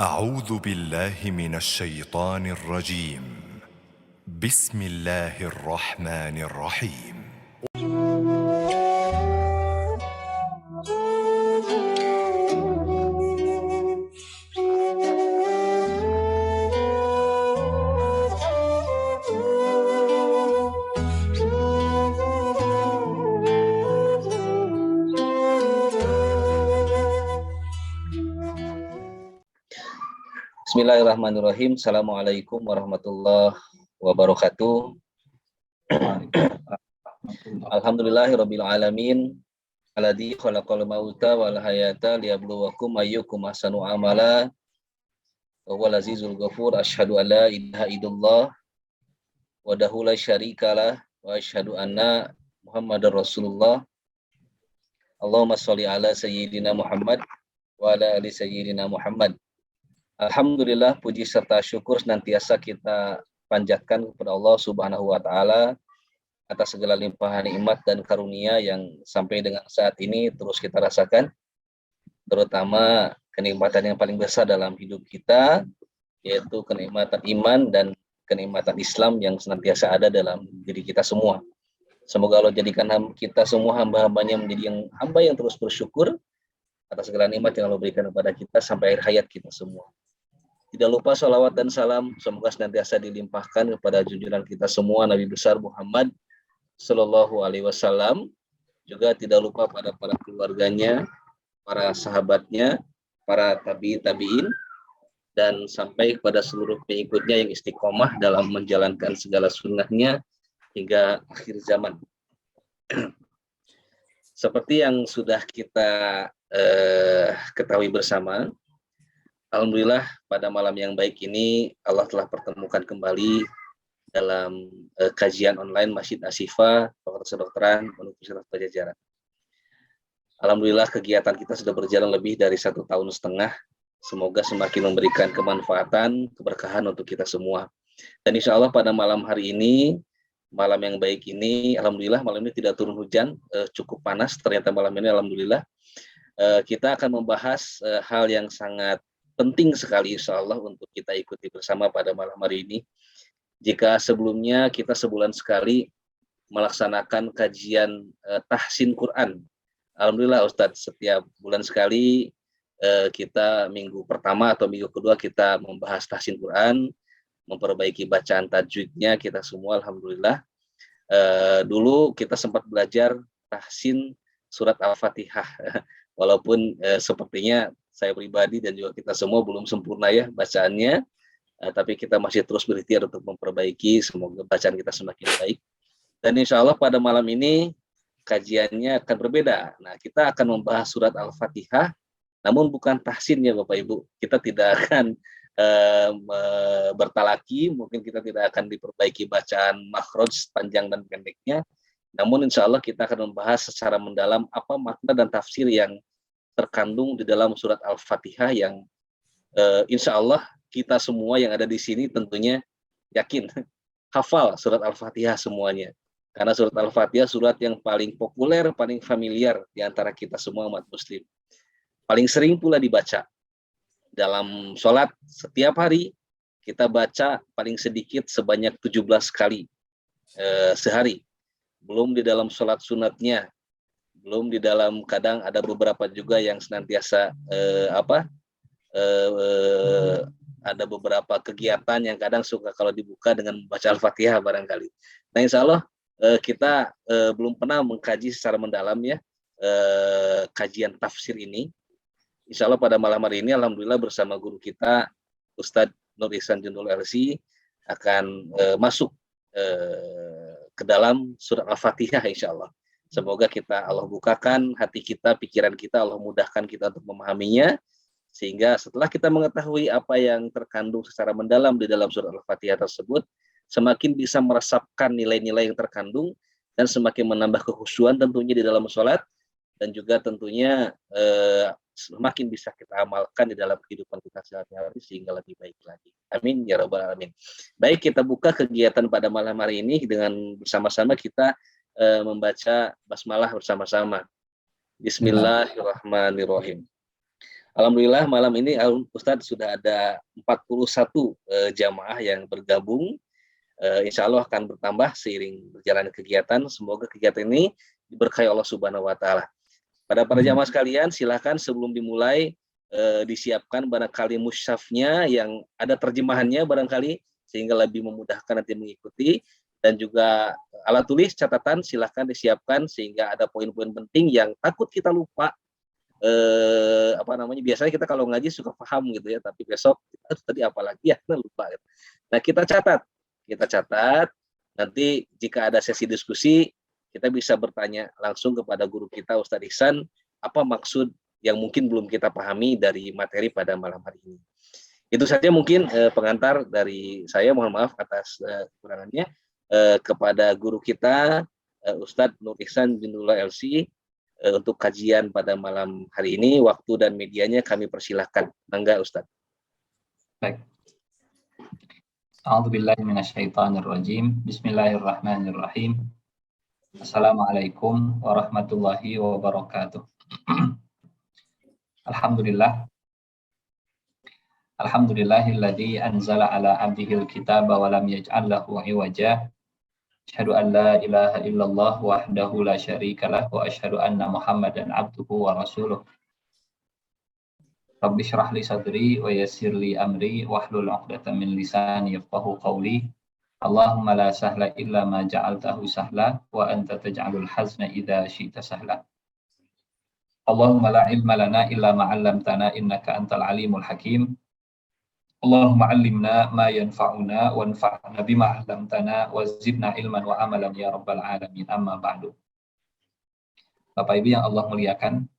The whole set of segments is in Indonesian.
أعوذ بالله من الشيطان الرجيم. بسم الله الرحمن الرحيم. Bismillahirrahmanirrahim. Assalamualaikum warahmatullahi wabarakatuh. Alhamdulillahirabbil alamin. Alladzi khalaqal mauta wal hayata liyabluwakum ayyukum ahsanu amala. Wa huwal azizul ghafur. Asyhadu an la ilaha illallah wahdahu la syarikalah wa asyhadu anna Muhammadar Rasulullah. Allahumma shalli ala sayyidina Muhammad wa ala ali sayyidina Muhammad. Alhamdulillah, puji serta syukur senantiasa kita panjatkan kepada Allah Subhanahu wa taala atas segala limpahan nikmat dan karunia yang sampai dengan saat ini terus kita rasakan, terutama kenikmatan yang paling besar dalam hidup kita, yaitu kenikmatan iman dan kenikmatan Islam yang senantiasa ada dalam diri kita semua. Semoga Allah jadikan kita semua hamba-hambanya menjadi hamba yang terus bersyukur atas segala nikmat yang Allah berikan kepada kita sampai akhir hayat kita semua. Tidak lupa salawat dan salam semoga senantiasa dilimpahkan kepada junjungan kita semua Nabi besar Muhammad Sallallahu Alaihi Wasallam. Juga tidak lupa pada para keluarganya, para sahabatnya, para tabi'in, dan sampai kepada seluruh pengikutnya yang istiqomah dalam menjalankan segala sunnahnya hingga akhir zaman. Seperti yang sudah kita ketahui bersama, alhamdulillah pada malam yang baik ini Allah telah pertemukan kembali dalam kajian online Masjid Ashifa Fakultas Kedokteran Universitas Padjadjaran. Alhamdulillah kegiatan kita sudah berjalan lebih dari 1,5 tahun. Semoga semakin memberikan kemanfaatan, keberkahan untuk kita semua. Dan insya Allah pada malam hari ini, malam yang baik ini, alhamdulillah malam ini tidak turun hujan, cukup panas ternyata malam ini, alhamdulillah. Kita akan membahas hal yang sangat penting sekali insya Allah untuk kita ikuti bersama pada malam hari ini. Jika sebelumnya kita sebulan sekali melaksanakan kajian tahsin Quran, alhamdulillah Ustadz setiap bulan sekali kita minggu pertama atau minggu kedua kita membahas tahsin Quran, memperbaiki bacaan tajwidnya kita semua alhamdulillah. Dulu kita sempat belajar tahsin surat Al-Fatihah, walaupun sepertinya saya pribadi dan juga kita semua belum sempurna ya bacaannya, tapi kita masih terus berikhtiar untuk memperbaiki, semoga bacaan kita semakin baik. Dan insya Allah pada malam ini kajiannya akan berbeda. Nah, kita akan membahas surat Al-Fatihah, namun bukan tahsin ya Bapak Ibu. Kita tidak akan bertalaki, mungkin kita tidak akan diperbaiki bacaan makhraj panjang dan pendeknya, namun insya Allah kita akan membahas secara mendalam apa makna dan tafsir yang terkandung di dalam surat Al-Fatihah yang insya Allah kita semua yang ada di sini tentunya yakin hafal surat Al-Fatihah semuanya. Karena surat Al-Fatihah surat yang paling populer, paling familiar di antara kita semua umat muslim. Paling sering pula dibaca. Dalam sholat setiap hari kita baca paling sedikit sebanyak 17 kali sehari. Belum di dalam sholat sunatnya, belum di dalam kadang ada beberapa juga yang senantiasa ada beberapa kegiatan yang kadang suka kalau dibuka dengan membaca Al-Fatihah barangkali. Nah insya Allah kita belum pernah mengkaji secara mendalam ya kajian tafsir ini. Insya Allah pada malam hari ini alhamdulillah bersama guru kita Ustadz Nur Ihsan Jundul LC akan masuk ke dalam surat Al-Fatihah insya Allah. Semoga kita Allah bukakan hati kita, pikiran kita, Allah mudahkan kita untuk memahaminya, sehingga setelah kita mengetahui apa yang terkandung secara mendalam di dalam surat Al-Fatihah tersebut, semakin bisa meresapkan nilai-nilai yang terkandung dan semakin menambah kekhusyuan tentunya di dalam sholat, dan juga tentunya semakin bisa kita amalkan di dalam kehidupan kita sehari-hari sehingga lebih baik lagi. Amin ya rabbal alamin. Baik, kita buka kegiatan pada malam hari ini dengan bersama-sama kita membaca basmalah bersama-sama. Bismillahirrahmanirrahim. Alhamdulillah malam ini Ustadz sudah ada 41 jamaah yang bergabung. Insya Allah akan bertambah seiring berjalan kegiatan. Semoga kegiatan ini diberkahi Allah Subhanahu Wa Taala. Pada para jamaah sekalian, silakan sebelum dimulai disiapkan barangkali mushafnya yang ada terjemahannya barangkali sehingga lebih memudahkan nanti mengikuti, dan juga alat tulis catatan silakan disiapkan sehingga ada poin-poin penting yang takut kita lupa. Biasanya kita kalau ngaji suka paham gitu ya, tapi besok tadi apalagi ya lupa gitu. Nah, kita catat nanti jika ada sesi diskusi kita bisa bertanya langsung kepada guru kita Ustadz Ihsan apa maksud yang mungkin belum kita pahami dari materi pada malam hari ini. Itu saja mungkin pengantar dari saya, mohon maaf atas kekurangannya. Kepada guru kita Ustadz Nur Ihsan Binullah LC untuk kajian pada malam hari ini, waktu dan medianya kami persilahkan. Mangga Ustadz. Baik. A'udzubillahi minasyaitonirrajim. Bismillahirrahmanirrahim. Assalamualaikum warahmatullahi wabarakatuh. Alhamdulillah. Alhamdulillahilladzi anzala ala abdihil kitaba wa lam yaj'al lahu iwaja. Asyhadu an la ilaha illallah wahdahu la syarikalah wa asyhadu anna Muhammadan abduhu wa rasuluh. Rabbi shrah li sadri wa yassir li amri wahlul 'uqdatam min lisani yafqahu qawli. Allahumma la sahla illa ma ja'altahu sahla wa anta taj'alul hazna idza syi'ta sahla. Allahumma la ilma lana illa ma 'allamtana innaka antal alimul hakim. Allahumma 'allimna ma yanfa'una wanfa'na bima 'allamtana wa zidna ilman wa amalan ya rabbal alamin. Amma ba'du. Bapak Ibu yang Allah muliakan,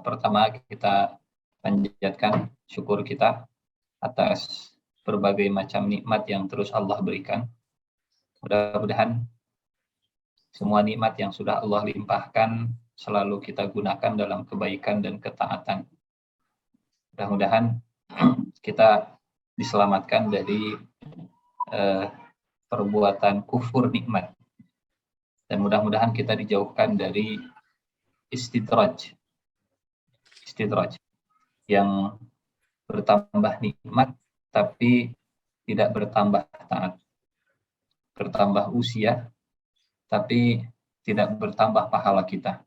pertama kita panjatkan syukur kita atas berbagai macam nikmat yang terus Allah berikan. Mudah-mudahan semua nikmat yang sudah Allah limpahkan selalu kita gunakan dalam kebaikan dan ketaatan. Mudah-mudahan kita diselamatkan dari perbuatan kufur nikmat, dan mudah-mudahan kita dijauhkan dari istidraj yang bertambah nikmat tapi tidak bertambah taat, bertambah usia tapi tidak bertambah pahala kita,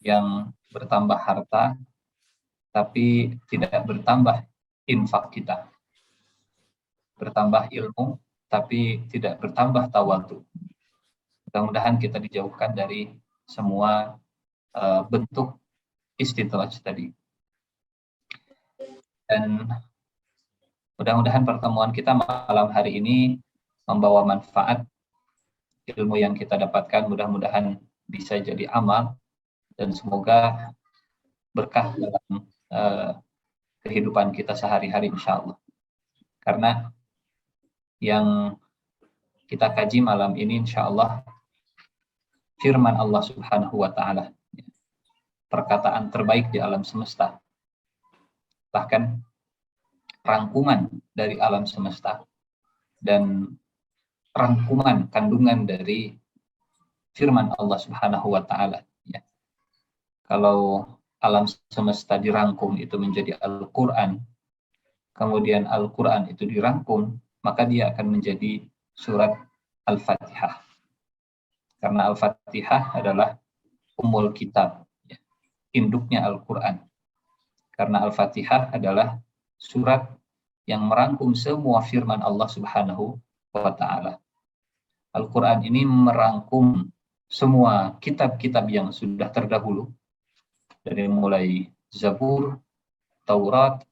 yang bertambah harta tapi tidak bertambah infak kita, bertambah ilmu tapi tidak bertambah tawadhu. Mudah-mudahan kita dijauhkan dari semua bentuk istidraj tadi. Dan mudah-mudahan pertemuan kita malam hari ini membawa manfaat. Ilmu yang kita dapatkan mudah-mudahan bisa jadi amal, dan semoga berkah dalam kehidupan kita sehari-hari insya Allah. Karena yang kita kaji malam ini insya Allah firman Allah Subhanahu wa Ta'ala, perkataan terbaik di alam semesta, bahkan rangkuman dari alam semesta dan rangkuman kandungan dari firman Allah Subhanahu wa Ta'ala. Ya. Kalau alam semesta dirangkum itu menjadi Al-Quran, kemudian Al-Quran itu dirangkum, maka dia akan menjadi surat Al-Fatihah. Karena Al-Fatihah adalah ummul kitab, ya, induknya Al-Quran. Karena Al-Fatihah adalah surat yang merangkum semua firman Allah Subhanahu wa Ta'ala. Al-Quran ini merangkum semua kitab-kitab yang sudah terdahulu, dari mulai Zabur, Taurat,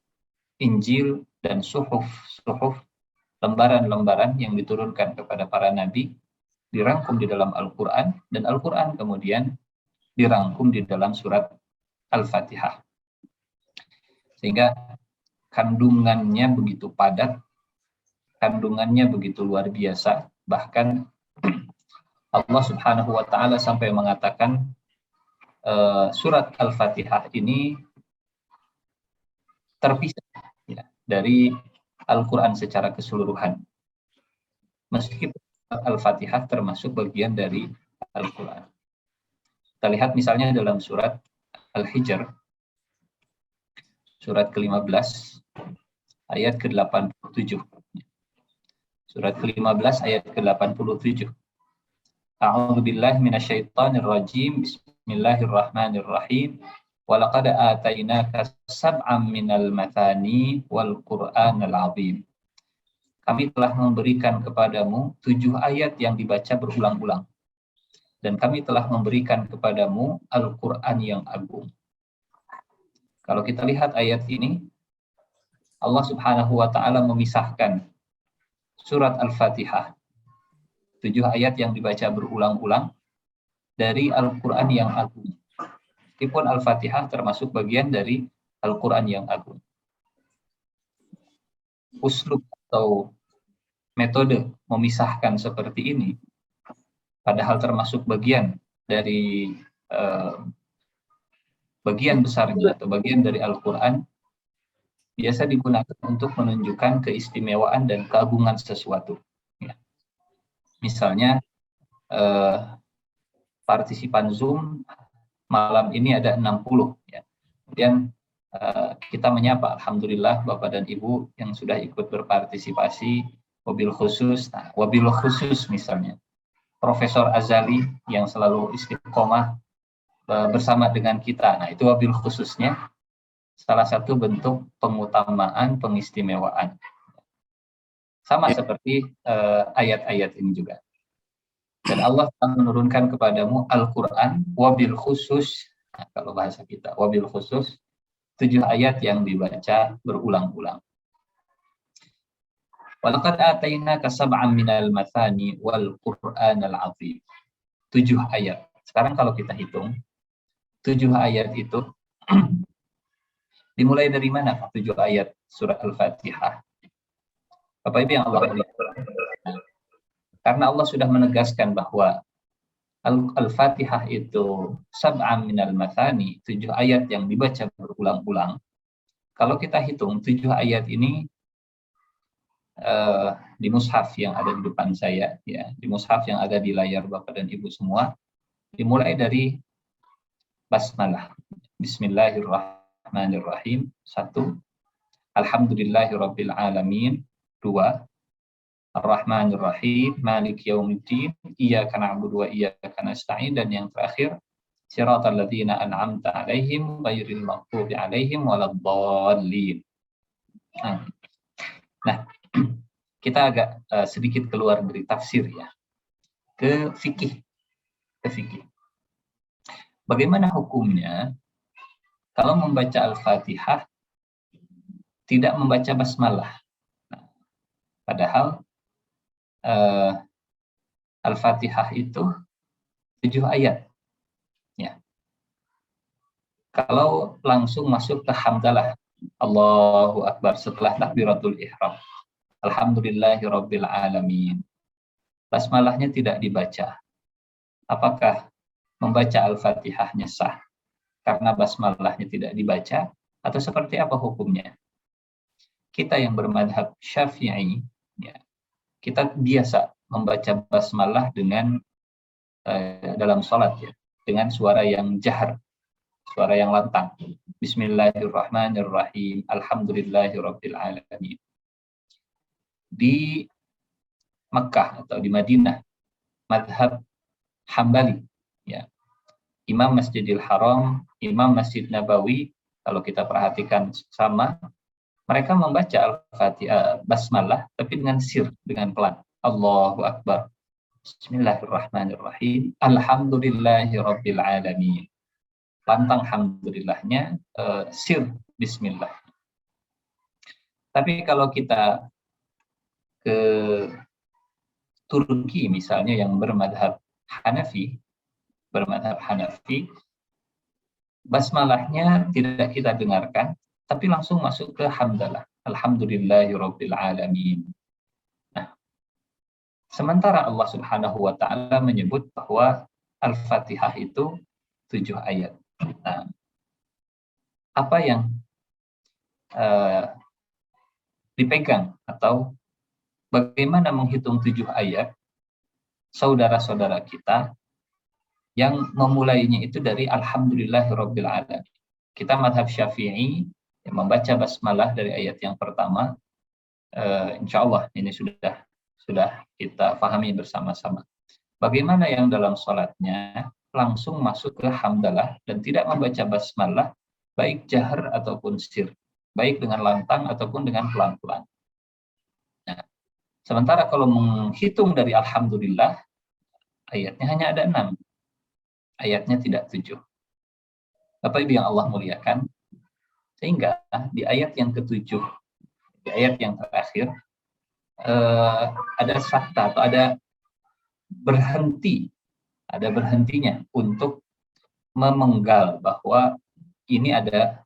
Injil, dan suhuf, lembaran-lembaran yang diturunkan kepada para nabi, dirangkum di dalam Al-Quran, dan Al-Quran kemudian dirangkum di dalam surat Al-Fatihah. Sehingga kandungannya begitu padat, kandungannya begitu luar biasa, bahkan Allah Subhanahu wa Ta'ala sampai mengatakan surat Al-Fatihah ini terpisah, ya, dari Al-Quran secara keseluruhan. Meskipun Al-Fatihah termasuk bagian dari Al-Quran. Kita lihat misalnya dalam surat Al-Hijr, surat ke-15 ayat ke-87. Surat ke-15 ayat ke-87. A'udzu billahi minasyaitonir rajim. Bismillahirrahmanirrahim. Walaqad atainaka sab'am minal mathani wal Qur'anal 'azim. Kami telah memberikan kepadamu 7 ayat yang dibaca berulang-ulang. Dan kami telah memberikan kepadamu Al-Qur'an yang agung. Kalau kita lihat ayat ini, Allah Subhanahu wa taala memisahkan surat Al-Fatihah, 7 ayat yang dibaca berulang-ulang dari Al-Qur'an yang agung. Meskipun Al-Fatihah termasuk bagian dari Al-Qur'an yang agung. Uslub atau metode memisahkan seperti ini, padahal termasuk bagian dari bagian besarnya atau bagian dari Al-Quran, biasa digunakan untuk menunjukkan keistimewaan dan keagungan sesuatu. Ya. Misalnya, partisipan Zoom malam ini ada 60. Ya. Kemudian kita menyapa, alhamdulillah Bapak dan Ibu yang sudah ikut berpartisipasi, wabil khusus. Nah, wabil khusus misalnya, Profesor Azali yang selalu istiqomah bersama dengan kita. Nah, itu wabil khususnya salah satu bentuk pengutamaan, pengistimewaan. Sama seperti ayat-ayat ini juga. Dan Allah telah menurunkan kepadamu Al-Quran wabil khusus, nah, kalau bahasa kita, wabil khusus, 7 ayat yang dibaca berulang-ulang. Walaqad atainaka sab'an minal mathani wal Qur'anal 'azim. 7 ayat. Sekarang kalau kita hitung, 7 ayat itu dimulai dari mana 7 ayat surat Al-Fatihah? Bapak Ibu yang Allah muliakan. Karena Allah sudah menegaskan bahwa Al-Fatihah itu sab'an minal mathani, 7 ayat yang dibaca berulang-ulang. Kalau kita hitung 7 ayat ini di mushaf yang ada di depan saya, ya, di mushaf yang ada di layar Bapak dan Ibu semua, dimulai dari basmalah. Bismillahirrahmanirrahim. 1. Alhamdulillahirabbil alamin. 2. Ar-Rahmanir-Rahim, Maliki Yaumiddin, Iyyaka na'budu wa iyyaka nasta'in, dan yang terakhir Shiratal ladzina an'amta 'alaihim ghairil maghdubi 'alaihim waladdallin. Nah, kita agak sedikit keluar dari tafsir ya, ke fikih. Bagaimana hukumnya kalau membaca Al-Fatihah tidak membaca basmalah? Nah, padahal Al-Fatihah itu 7 ayat. Ya. Kalau langsung masuk ke hamdalah, Allahu Akbar, setelah takbiratul ihram, Alhamdulillahirabbil alamin, basmalahnya tidak dibaca. Apakah membaca Al-Fatihahnya sah karena basmalahnya tidak dibaca, atau seperti apa hukumnya? Kita yang bermadhab Syafi'i, ya, kita biasa membaca basmalah dengan dalam sholat, ya, dengan suara yang jahar, suara yang lantang. Bismillahirrahmanirrahim, Alhamdulillahirabbil alamin. Di Mekah atau di Madinah, madhab Hambali, ya, Imam Masjidil Haram, Imam Masjid Nabawi, kalau kita perhatikan sama, mereka membaca Al-Fatihah basmalah tapi dengan sir, dengan pelan. Allahu Akbar. Bismillahirrahmanirrahim. Alhamdulillahirabbil alamin. Lantang alhamdulillahnya, sir bismillah. Tapi kalau kita ke Turki misalnya yang bermadhab Hanafi, basmalahnya tidak kita dengarkan, tapi langsung masuk ke hamdalah. Alhamdulillahirabbil alamin. Nah, sementara Allah Subhanahu wa taala menyebut bahwa Al-Fatihah itu 7 ayat. Nah, apa yang dipegang atau bagaimana menghitung 7 ayat saudara-saudara kita yang memulainya itu dari Alhamdulillahirabbil alamin. Kita mazhab Syafi'i, Membaca basmalah dari ayat yang pertama, insya Allah ini sudah kita pahami bersama-sama. Bagaimana yang dalam sholatnya langsung masuk ke hamdalah dan tidak membaca basmalah, baik jahar ataupun sir, baik dengan lantang ataupun dengan pelan-pelan. Nah, sementara kalau menghitung dari alhamdulillah, ayatnya hanya ada 6. Ayatnya tidak 7. Bapak Ibu yang Allah muliakan, sehingga di ayat yang ke-7, di ayat yang terakhir, ada sakta atau ada berhentinya untuk memenggal bahwa ini ada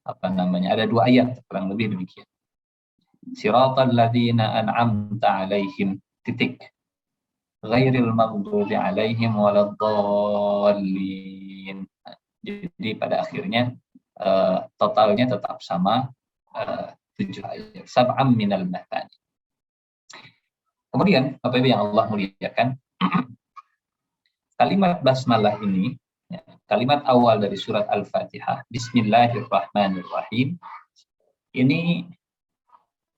ada 2 ayat, kurang lebih demikian. Siratal ladzina an'amta 'alaihim titik ghairil maghdubi 'alaihim waladdallin. Jadi pada akhirnya totalnya tetap sama 7 ayat. Sab'am minal mathani. Kemudian Bapak Ibu yang Allah muliakan, kalimat basmalah ini, kalimat awal dari surat Al-Fatihah, Bismillahirrahmanirrahim, ini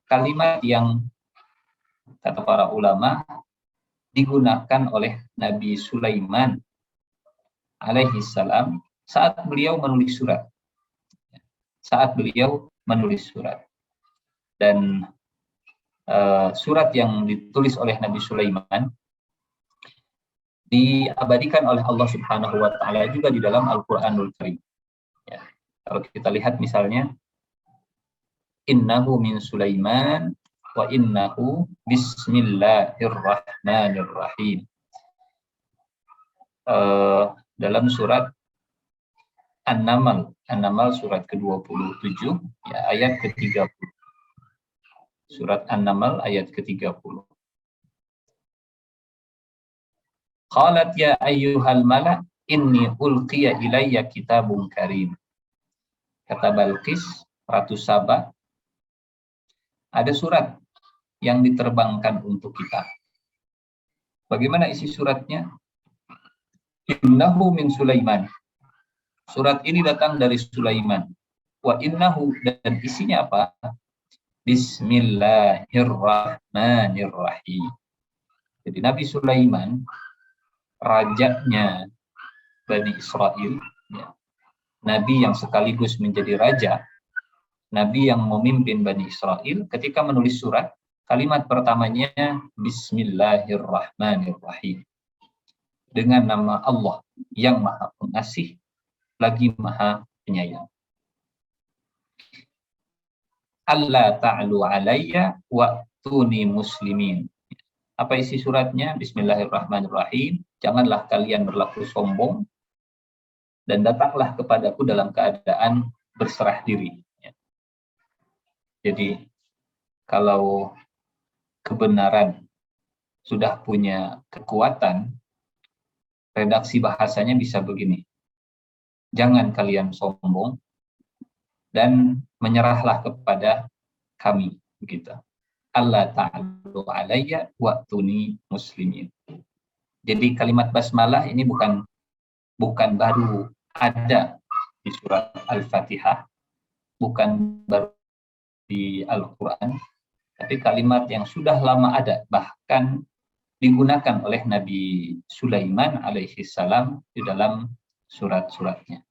kalimat yang kata para ulama digunakan oleh Nabi Sulaiman alaihi salam saat beliau menulis surat. Dan surat yang ditulis oleh Nabi Sulaiman diabadikan oleh Allah Subhanahu wa taala juga di dalam Al-Qur'anul Karim. Ya. Kalau kita lihat misalnya, innahu min Sulaiman wa innahu bismillahirrahmanirrahim. Dalam surat An-Naml surat ke-27, ya, ayat ke-30. Surat An-Naml ayat ke-30. Qalat ya ayyuhal mala inni ulqiya ilayya kitabun karim. Kata Balqis, Ratu Saba, ada surat yang diterbangkan untuk kita. Bagaimana isi suratnya? Innahu min Sulaiman. Surat ini datang dari Sulaiman. Wa innahu, dan isinya apa? Bismillahirrahmanirrahim. Jadi Nabi Sulaiman, rajanya Bani Israel, ya, Nabi yang sekaligus menjadi raja, Nabi yang memimpin Bani Israel, ketika menulis surat, kalimat pertamanya Bismillahirrahmanirrahim. Dengan nama Allah yang Maha Pengasih, lagi Maha Penyayang. Allah ta'alu alayya wa'tuni muslimin. Apa isi suratnya? Bismillahirrahmanirrahim. Janganlah kalian berlaku sombong dan datanglah kepadaku dalam keadaan berserah diri. Jadi kalau kebenaran sudah punya kekuatan, redaksi bahasanya bisa begini. Jangan kalian sombong dan menyerahlah kepada kami, begitu. Allah ta'alu alayya wa'tuni muslimin. Jadi kalimat basmalah ini bukan baru ada di surat Al-Fatihah, bukan baru di Al-Quran, tapi kalimat yang sudah lama ada, bahkan digunakan oleh Nabi Sulaiman alaihi salam di dalam surat-suratnya.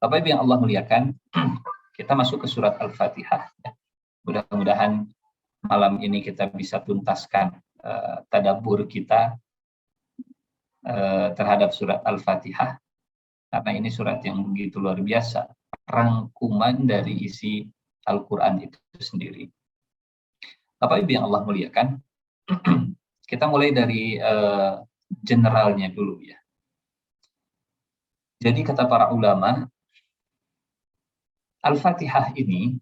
Bapak Ibu yang Allah muliakan, kita masuk ke surat Al-Fatihah. Mudah-mudahan malam ini kita bisa tuntaskan tadabbur kita terhadap surat Al-Fatihah, karena ini surat yang begitu luar biasa, rangkuman dari isi Al-Quran itu sendiri. Bapak Ibu yang Allah muliakan, kita mulai dari generalnya dulu ya. Jadi kata para ulama, Al-Fatihah ini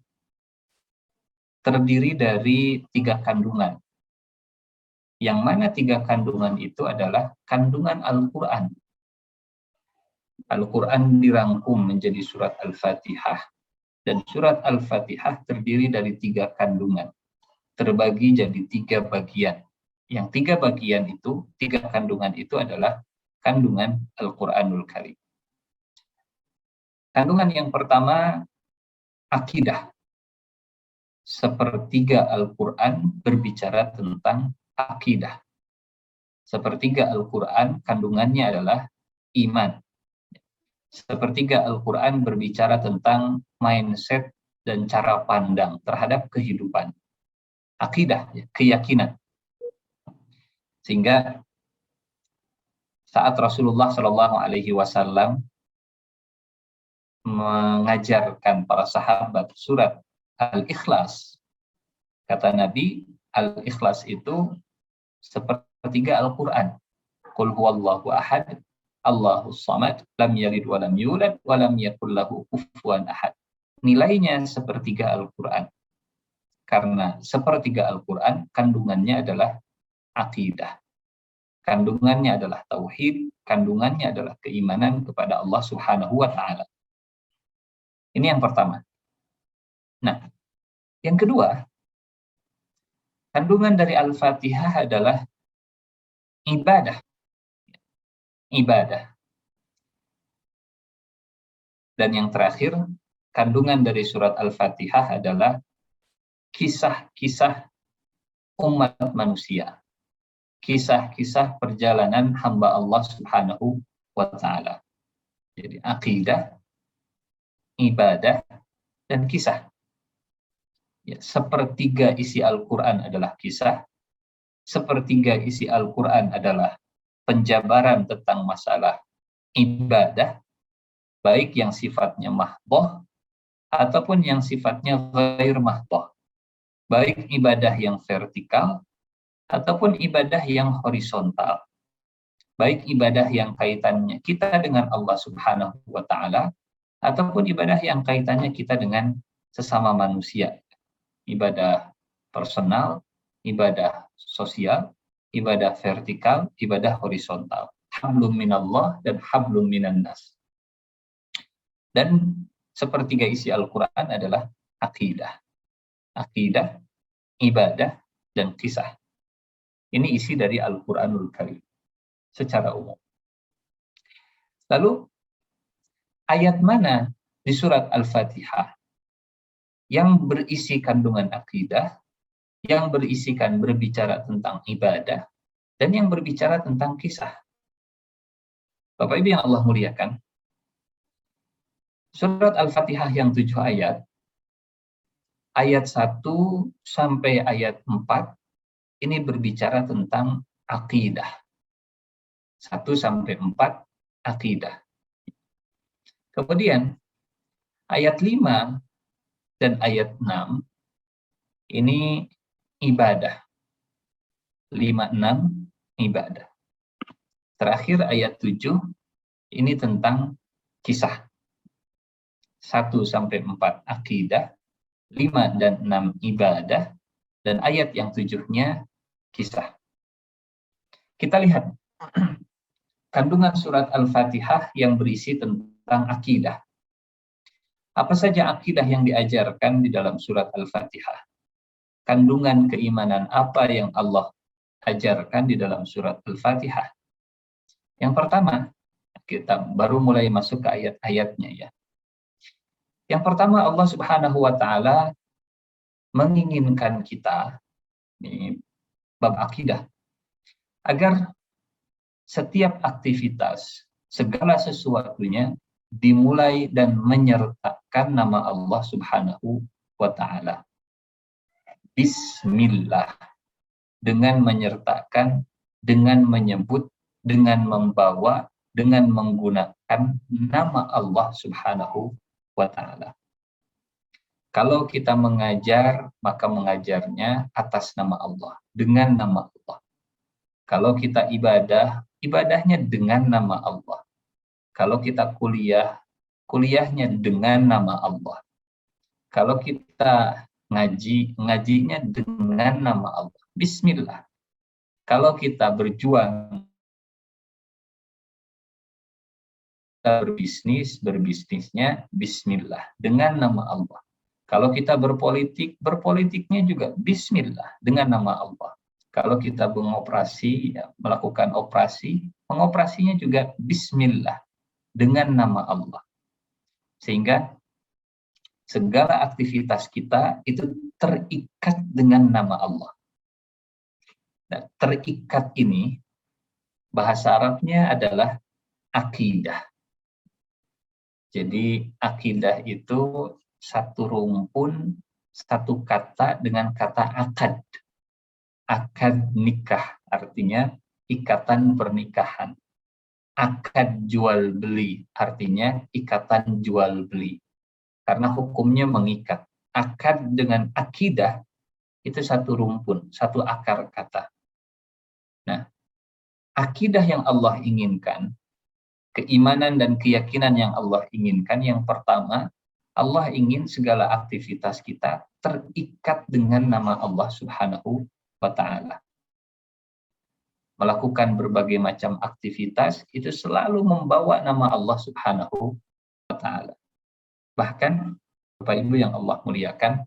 terdiri dari 3 kandungan. Yang mana 3 kandungan itu adalah kandungan Al-Quran. Al-Quran dirangkum menjadi surat Al-Fatihah. Dan surat Al-Fatihah terdiri dari 3 kandungan. Terbagi jadi 3 bagian. Yang 3 bagian itu, 3 kandungan itu adalah kandungan Al-Quranul Karim. Kandungan yang pertama, akidah. Sepertiga Al-Quran berbicara tentang akidah. Sepertiga Al-Quran kandungannya adalah iman. Sepertiga Al-Quran berbicara tentang mindset dan cara pandang terhadap kehidupan. Akidah, keyakinan. Sehingga saat Rasulullah Shallallahu Alaihi Wasallam mengajarkan para sahabat surat Al-Ikhlas, kata Nabi, Al-Ikhlas itu sepertiga Al-Quran. Qul huwallahu ahad, Allahus samad, lam yalid wa lam yulad, wa lam yakul lahu kufuwan ahad. Nilainya sepertiga Al-Quran. Karena sepertiga Al-Quran kandungannya adalah akidah. Kandungannya adalah tauhid, kandungannya adalah keimanan kepada Allah Subhanahu wa taala. Ini yang pertama. Nah, yang kedua, kandungan dari Al-Fatihah adalah ibadah. Ibadah. Dan yang terakhir, kandungan dari surat Al-Fatihah adalah kisah-kisah umat manusia. Kisah-kisah perjalanan hamba Allah Subhanahu wa taala. Jadi akidah, ibadah, dan kisah. Ya, sepertiga isi Al-Quran adalah kisah, sepertiga isi Al-Quran adalah penjabaran tentang masalah ibadah, baik yang sifatnya mahdhah ataupun yang sifatnya ghair mahdhah, baik ibadah yang vertikal ataupun ibadah yang horizontal, baik ibadah yang kaitannya kita dengan Allah Subhanahu wa taala ataupun ibadah yang kaitannya kita dengan sesama manusia, ibadah personal, ibadah sosial, ibadah vertikal, ibadah horizontal. Hablum minallah dan hablum minannas. Dan sepertiga isi Al-Quran adalah akidah. Akidah, ibadah, dan kisah. Ini isi dari Al-Quranul Karim secara umum. Lalu, ayat mana di surat Al-Fatihah yang berisi kandungan akidah, yang berbicara tentang ibadah, dan yang berbicara tentang kisah? Bapak Ibu yang Allah muliakan, surat Al-Fatihah yang 7 ayat 1 sampai ayat 4, ini berbicara tentang akidah. 1 sampai 4, akidah. Kemudian, ayat 5 dan ayat 6, ini ibadah. 5-6, ibadah. Terakhir ayat 7, ini tentang kisah. 1 sampai 4 akidah, 5 dan 6 ibadah, dan ayat yang 7-nya kisah. Kita lihat kandungan surat Al-Fatihah yang berisi tentang akidah. Apa saja akidah yang diajarkan di dalam surat Al-Fatihah? Kandungan keimanan apa yang Allah ajarkan di dalam surat Al-Fatihah? Yang pertama, kita baru mulai masuk ke ayat-ayatnya ya. Yang pertama, Allah Subhanahu wa taala menginginkan kita, ini bab akidah, agar setiap aktivitas, segala sesuatunya dimulai dan menyertakan nama Allah Subhanahu wa taala. Bismillah, dengan menyertakan, dengan menyebut, dengan membawa, dengan menggunakan nama Allah Subhanahu wa taala. Kalau kita mengajar, maka mengajarnya atas nama Allah, dengan nama Allah. Kalau kita ibadah, ibadahnya dengan nama Allah. Kalau kita kuliah, kuliahnya dengan nama Allah. Kalau kita ngaji, ngajinya dengan nama Allah. Bismillah. Kalau kita berjuang, berbisnis, berbisnisnya bismillah, dengan nama Allah. Kalau kita berpolitik, berpolitiknya juga bismillah, dengan nama Allah. Kalau kita mengoperasi, ya, melakukan operasi, mengoperasinya juga bismillah, dengan nama Allah. Sehingga segala aktivitas kita itu terikat dengan nama Allah. Nah, terikat ini bahasa Arabnya adalah akidah. Jadi akidah itu satu rumpun, satu kata dengan kata akad. Akad nikah, artinya ikatan pernikahan. Akad jual beli, artinya ikatan jual beli. Karena hukumnya mengikat. Akad dengan akidah itu satu rumpun, satu akar kata. Nah, akidah yang Allah inginkan, keimanan dan keyakinan yang Allah inginkan, yang pertama, Allah ingin segala aktivitas kita terikat dengan nama Allah Subhanahu wa Ta'ala. Melakukan berbagai macam aktivitas itu selalu membawa nama Allah Subhanahu wa Ta'ala. Bahkan, Bapak Ibu yang Allah muliakan,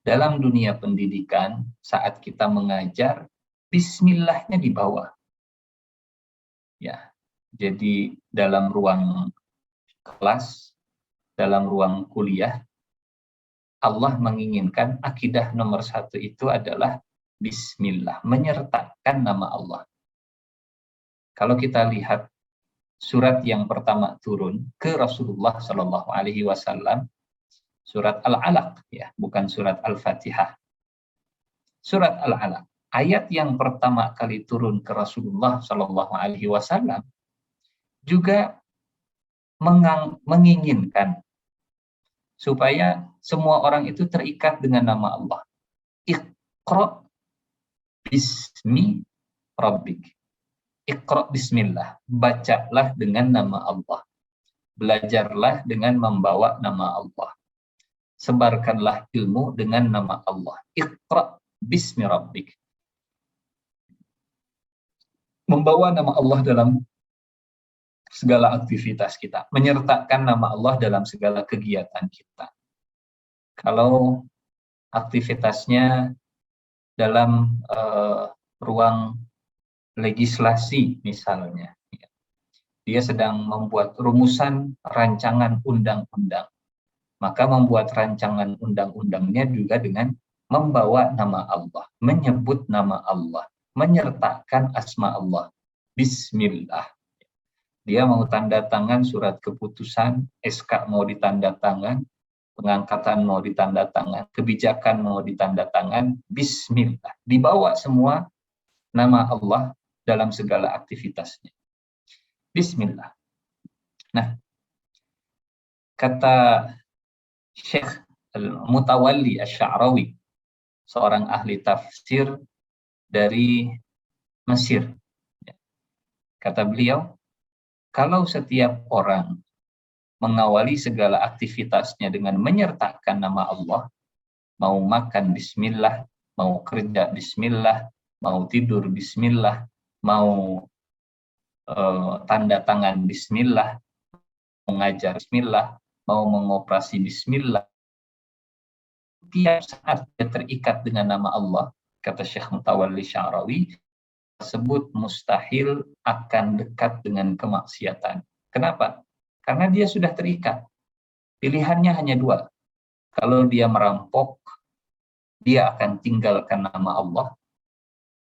dalam dunia pendidikan, saat kita mengajar, bismillahnya dibawa. Ya, jadi dalam ruang kelas, dalam ruang kuliah, Allah menginginkan akidah nomor satu itu adalah bismillah, menyertakan nama Allah. Kalau kita lihat surat yang pertama turun ke Rasulullah Shallallahu Alaihi Wasallam, surat Al-Alaq, ya, bukan surat Al-Fatihah. Surat Al-Alaq, ayat yang pertama kali turun ke Rasulullah Shallallahu Alaihi Wasallam juga menginginkan supaya semua orang itu terikat dengan nama Allah. Iqra bismi rabbik. Iqra bismillah. Bacalah dengan nama Allah. Belajarlah dengan membawa nama Allah. Sebarkanlah ilmu dengan nama Allah. Iqra bismi rabbik. Membawa nama Allah dalam segala aktivitas kita, menyertakan nama Allah dalam segala kegiatan kita. Kalau aktivitasnya dalam ruang legislasi misalnya, dia sedang membuat rumusan rancangan undang-undang, maka membuat rancangan undang-undangnya juga dengan membawa nama Allah, menyebut nama Allah, menyertakan asma Allah, bismillah. Dia mau tanda tangan surat keputusan, SK mau ditanda tangan, pengangkatan mau ditanda tangan, kebijakan mau ditanda tangan, bismillah. Dibawa semua nama Allah dalam segala aktivitasnya. Bismillah. Nah, kata Syekh Al-Mutawalli Asy-Sya'rawi, seorang ahli tafsir dari Mesir. Kata beliau, kalau setiap orang mengawali segala aktivitasnya dengan menyertakan nama Allah, mau makan bismillah, mau kerja bismillah, mau tidur bismillah, mau tanda tangan bismillah, mengajar bismillah, mau mengoperasi bismillah, tiap saat dia terikat dengan nama Allah, kata Syekh Mutawalli Sya'rawi, tersebut mustahil akan dekat dengan kemaksiatan. Kenapa? Karena dia sudah terikat. Pilihannya hanya dua. Kalau dia merampok, dia akan tinggalkan nama Allah.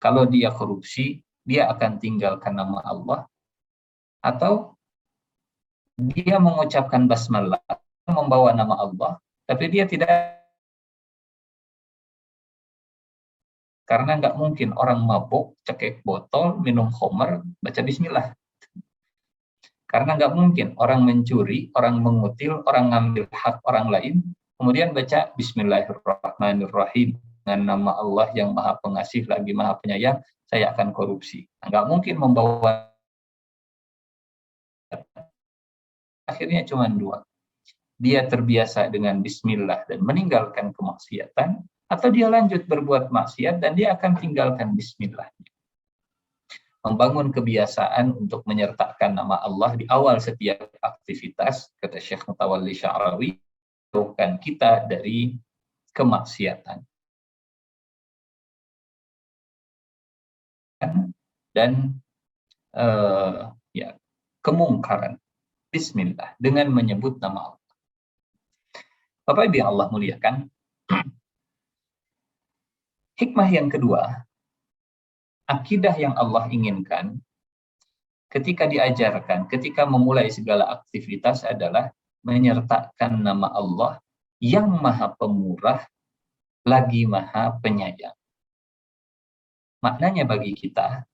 Kalau dia korupsi, dia akan tinggalkan nama Allah. Atau dia mengucapkan basmalah, membawa nama Allah, tapi dia tidak. Karena nggak mungkin orang mabuk, cekek botol, minum khamar, baca bismillah. Karena nggak mungkin orang mencuri, orang mengutil, orang ngambil hak orang lain, kemudian baca bismillahirrahmanirrahim. Dengan nama Allah yang maha pengasih lagi maha penyayang, saya akan korupsi. Nggak mungkin membawa. Akhirnya cuma dua. Dia terbiasa dengan bismillah dan meninggalkan kemaksiatan, atau dia lanjut berbuat maksiat dan dia akan tinggalkan bismillah. Membangun kebiasaan untuk menyertakan nama Allah di awal setiap aktivitas, kata Syekh Mutawalli Sya'rawi, menjauhkan kita dari kemaksiatan dan kemungkaran. Bismillah, dengan menyebut nama Allah. Bapak Ibu yang Allah muliakan, hikmah yang kedua, akidah yang Allah inginkan ketika diajarkan, ketika memulai segala aktivitas adalah menyertakan nama Allah yang Maha Pemurah lagi Maha Penyayang. Maknanya bagi kita,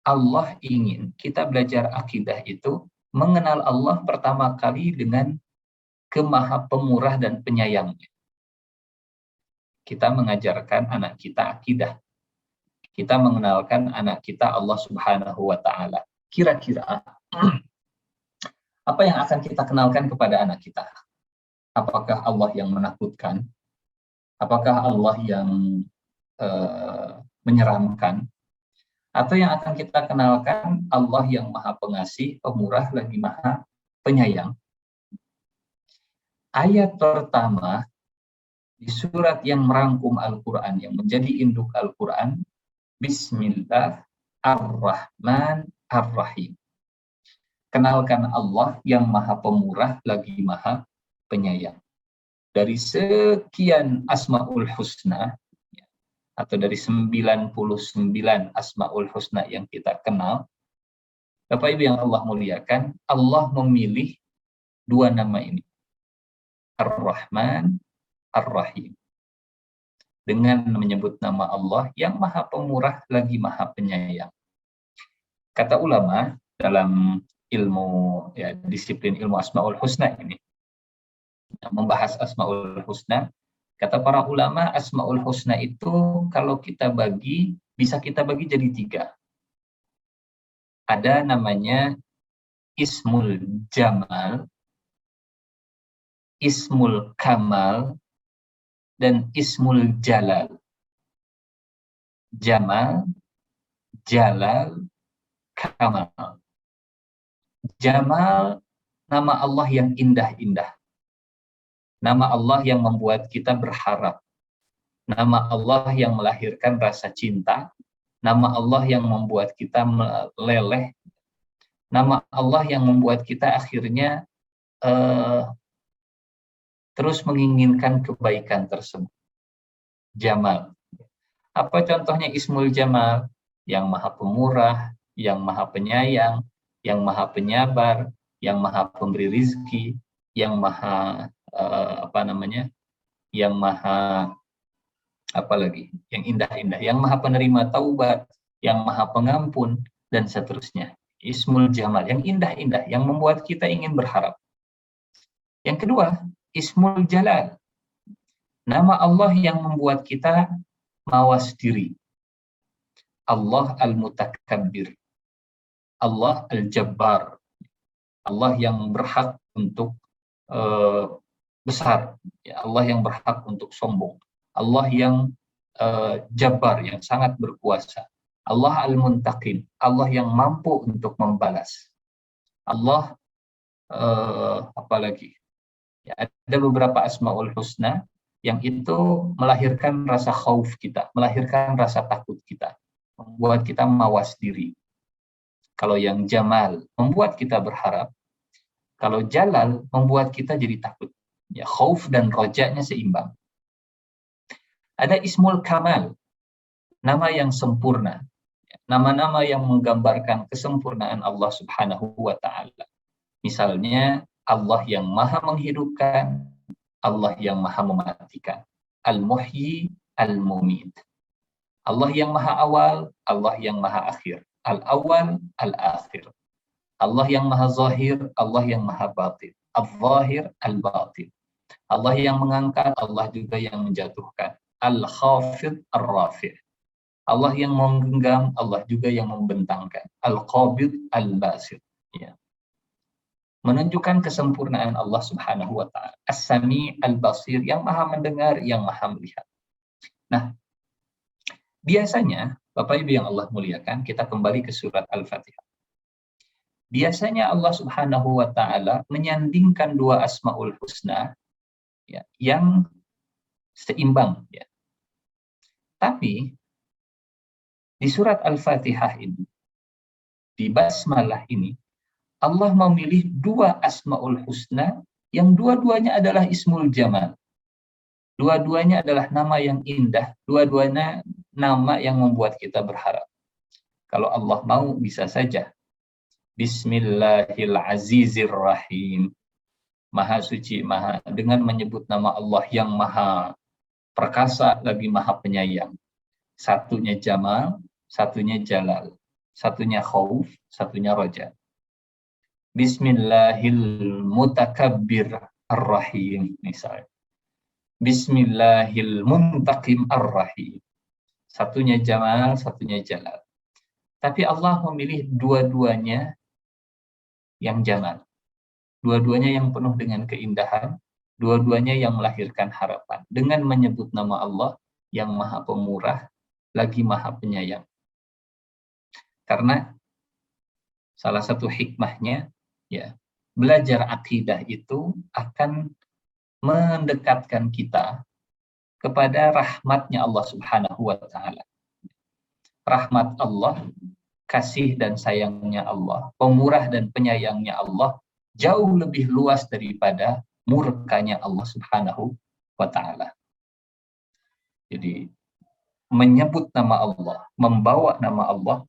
Allah ingin kita belajar akidah itu mengenal Allah pertama kali dengan kemaha pemurah dan penyayangnya. Kita mengajarkan anak kita akidah. Kita mengenalkan anak kita Allah Subhanahu wa Ta'ala. Kira-kira apa yang akan kita kenalkan kepada anak kita? Apakah Allah yang menakutkan? Apakah Allah yang menyeramkan? Atau yang akan kita kenalkan Allah yang Maha Pengasih, Pemurah, lagi Maha Penyayang? Ayat pertama di surat yang merangkum Al-Quran, yang menjadi induk Al-Quran, Bismillah Ar-Rahman Ar-Rahim. Kenalkan Allah yang Maha Pemurah lagi Maha Penyayang. Dari sekian Asmaul Husna, atau dari 99 Asmaul Husna yang kita kenal, Bapak Ibu yang Allah muliakan, Allah memilih dua nama ini, Ar-Rahman, Ar-Rahim. Dengan menyebut nama Allah yang Maha Pemurah lagi Maha Penyayang. Kata ulama dalam ilmu, disiplin ilmu Asmaul Husna ini, membahas Asmaul Husna, kata para ulama, Asmaul Husna itu kalau kita bagi, bisa kita bagi jadi 3. Ada namanya Ismul Jamal, Ismul Kamal, dan Ismul Jalal. Jamal, Jalal, Kamal. Jamal, nama Allah yang indah-indah. Nama Allah yang membuat kita berharap. Nama Allah yang melahirkan rasa cinta. Nama Allah yang membuat kita meleleh. Nama Allah yang membuat kita akhirnya terus menginginkan kebaikan tersebut. Jamal. Apa contohnya Ismul Jamal? Yang Maha Pemurah, yang Maha Penyayang, yang Maha Penyabar, yang Maha Pemberi rizki, yang Maha yang Maha yang indah-indah, yang Maha Penerima Taubat, yang Maha Pengampun, dan seterusnya. Ismul Jamal, yang indah-indah, yang membuat kita ingin berharap. Yang kedua, Ismul Jalal, nama Allah yang membuat kita mawas diri. Allah Al-Mutakabbir, Allah Al-Jabbar, Allah yang berhak untuk besar, Allah yang berhak untuk sombong, Allah yang Jabbar, yang sangat berkuasa, Allah Al-Muntaqim, Allah yang mampu untuk membalas, Allah ada beberapa Asmaul Husna yang itu melahirkan rasa khauf kita, melahirkan rasa takut kita, membuat kita mawas diri. Kalau yang Jamal membuat kita berharap, kalau Jalal membuat kita jadi takut. Ya, khauf dan rojanya seimbang. Ada Ismul Kamal, nama yang sempurna. Nama-nama yang menggambarkan kesempurnaan Allah Subhanahu wa Ta'ala. Misalnya, Allah yang Maha menghidupkan, Allah yang Maha mematikan. Al-Muhyi, Al-Mumit. Allah yang Maha awal, Allah yang Maha akhir. Al-Awwal, Al-Akhir. Allah yang Maha zahir, Allah yang Maha batin. Al-Zahir, Al-Batin. Allah yang mengangkat, Allah juga yang menjatuhkan. Al-Khafid, Al-Rafi'. Allah yang menggenggam, Allah juga yang membentangkan. Al-Qabid, Al-Basit. Ya. Menunjukkan kesempurnaan Allah Subhanahu wa Ta'ala. As-Sami', Al-Basir, yang Maha mendengar, yang Maha melihat. Nah, biasanya, Bapak Ibu yang Allah muliakan, kita kembali ke surat Al-Fatihah. Biasanya Allah Subhanahu wa Ta'ala menyandingkan dua Asmaul Husna yang seimbang. Ya. Tapi di surat Al-Fatihah ini, di basmalah ini, Allah memilih dua Asmaul Husna yang dua-duanya adalah Ismul Jamal. Dua-duanya adalah nama yang indah, dua-duanya nama yang membuat kita berharap. Kalau Allah mau bisa saja. Bismillahirrahmanirrahim. Maha suci, maha, dengan menyebut nama Allah yang maha perkasa lagi maha penyayang. Satunya Jamal, satunya Jalal. Satunya Khauf, satunya Roja. Bismillahil mutakabbir ar-rahim misalnya. Bismillahil muntaqim ar-rahim. Satunya Jamal, satunya Jalal. Tapi Allah memilih dua-duanya yang Jamal. Dua-duanya yang penuh dengan keindahan, dua-duanya yang melahirkan harapan. Dengan menyebut nama Allah yang maha pemurah, lagi maha penyayang. Karena salah satu hikmahnya, ya, belajar akidah itu akan mendekatkan kita kepada rahmatnya Allah Subhanahu wa Ta'ala. Rahmat Allah, kasih dan sayangnya Allah, pemurah dan penyayangnya Allah jauh lebih luas daripada murkanya Allah Subhanahu wa Ta'ala. Jadi menyebut nama Allah, membawa nama Allah,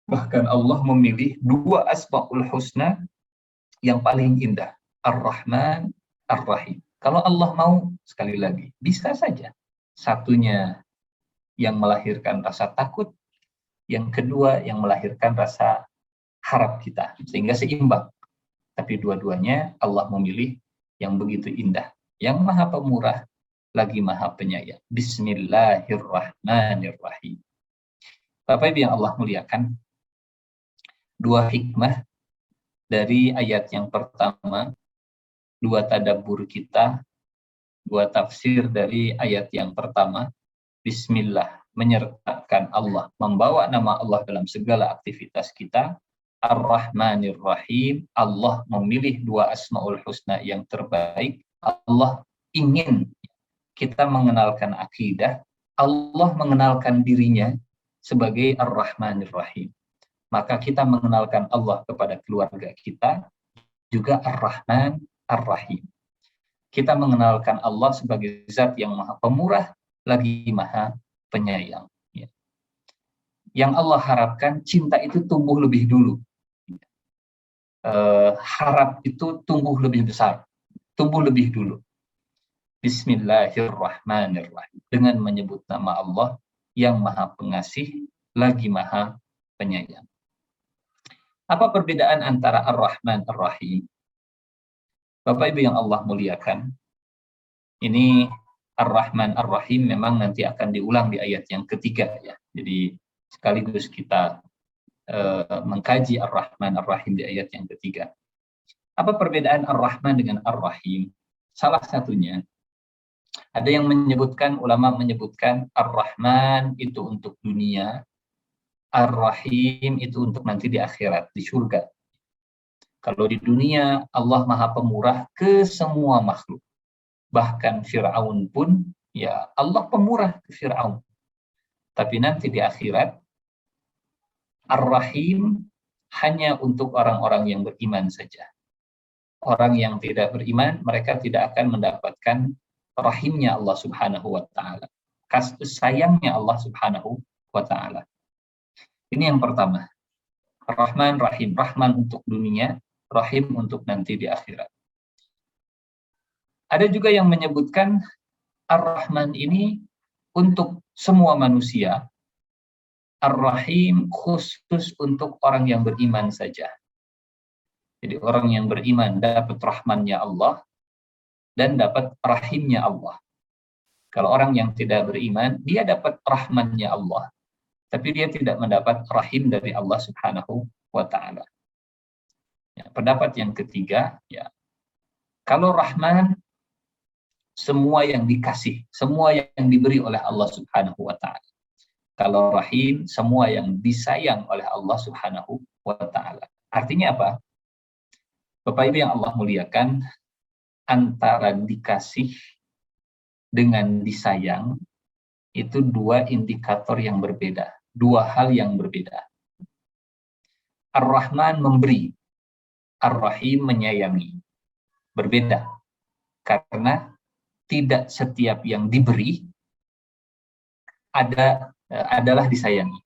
bahkan Allah memilih dua Asmaul Husna yang paling indah, Ar-Rahman, Ar-Rahim. Kalau Allah mau, sekali lagi, bisa saja. Satunya yang melahirkan rasa takut, yang kedua yang melahirkan rasa harap kita, sehingga seimbang. Tapi dua-duanya Allah memilih yang begitu indah, yang maha pemurah, lagi maha penyayang. Bismillahirrahmanirrahim. Bapak Ibu yang Allah muliakan, dua hikmah dari ayat yang pertama, dua tadabbur kita, dua tafsir dari ayat yang pertama, Bismillah, menyertakan Allah, membawa nama Allah dalam segala aktivitas kita. Ar-Rahmanir-Rahim, Allah memilih dua Asmaul Husna yang terbaik. Allah ingin kita mengenalkan akidah, Allah mengenalkan dirinya sebagai Ar-Rahmanir-Rahim. Maka kita mengenalkan Allah kepada keluarga kita, juga Ar-Rahman, Ar-Rahim. Kita mengenalkan Allah sebagai zat yang maha pemurah, lagi maha penyayang. Yang Allah harapkan, cinta itu tumbuh lebih dulu. Harap itu tumbuh lebih besar, tumbuh lebih dulu. Bismillahirrahmanirrahim. Dengan menyebut nama Allah yang maha pengasih, lagi maha penyayang. Apa perbedaan antara Ar-Rahman, Ar-Rahim? Bapak Ibu yang Allah muliakan, ini Ar-Rahman, Ar-Rahim memang nanti akan diulang di ayat yang ketiga, ya. Jadi sekaligus kita mengkaji Ar-Rahman, Ar-Rahim di ayat yang ketiga. Apa perbedaan Ar-Rahman dengan Ar-Rahim? Salah satunya, ada yang menyebutkan, ulama menyebutkan Ar-Rahman itu untuk dunia, Ar-Rahim itu untuk nanti di akhirat, di surga. Kalau di dunia, Allah maha pemurah ke semua makhluk. Bahkan Fir'aun pun, ya Allah pemurah ke Fir'aun. Tapi nanti di akhirat, Ar-Rahim hanya untuk orang-orang yang beriman saja. Orang yang tidak beriman, mereka tidak akan mendapatkan rahimnya Allah Subhanahu wa Ta'ala, kasih sayangnya Allah Subhanahu wa Ta'ala. Ini yang pertama. Rahman, Rahim. Rahman untuk dunia, Rahim untuk nanti di akhirat. Ada juga yang menyebutkan Ar-Rahman ini untuk semua manusia, Ar-Rahim khusus untuk orang yang beriman saja. Jadi orang yang beriman dapat rahmannya Allah dan dapat rahimnya Allah. Kalau orang yang tidak beriman, dia dapat rahmannya Allah, tapi dia tidak mendapat rahim dari Allah Subhanahu wa Ta'ala. Ya, pendapat yang ketiga, ya, kalau Rahman, semua yang dikasih, semua yang diberi oleh Allah Subhanahu wa Ta'ala. Kalau Rahim, semua yang disayang oleh Allah Subhanahu wa Ta'ala. Artinya apa? Bapak Ibu yang Allah muliakan, antara dikasih dengan disayang itu dua indikator yang berbeda, dua hal yang berbeda. Ar-Rahman memberi, Ar-Rahim menyayangi. Berbeda. Karena tidak setiap yang diberi adalah disayangi.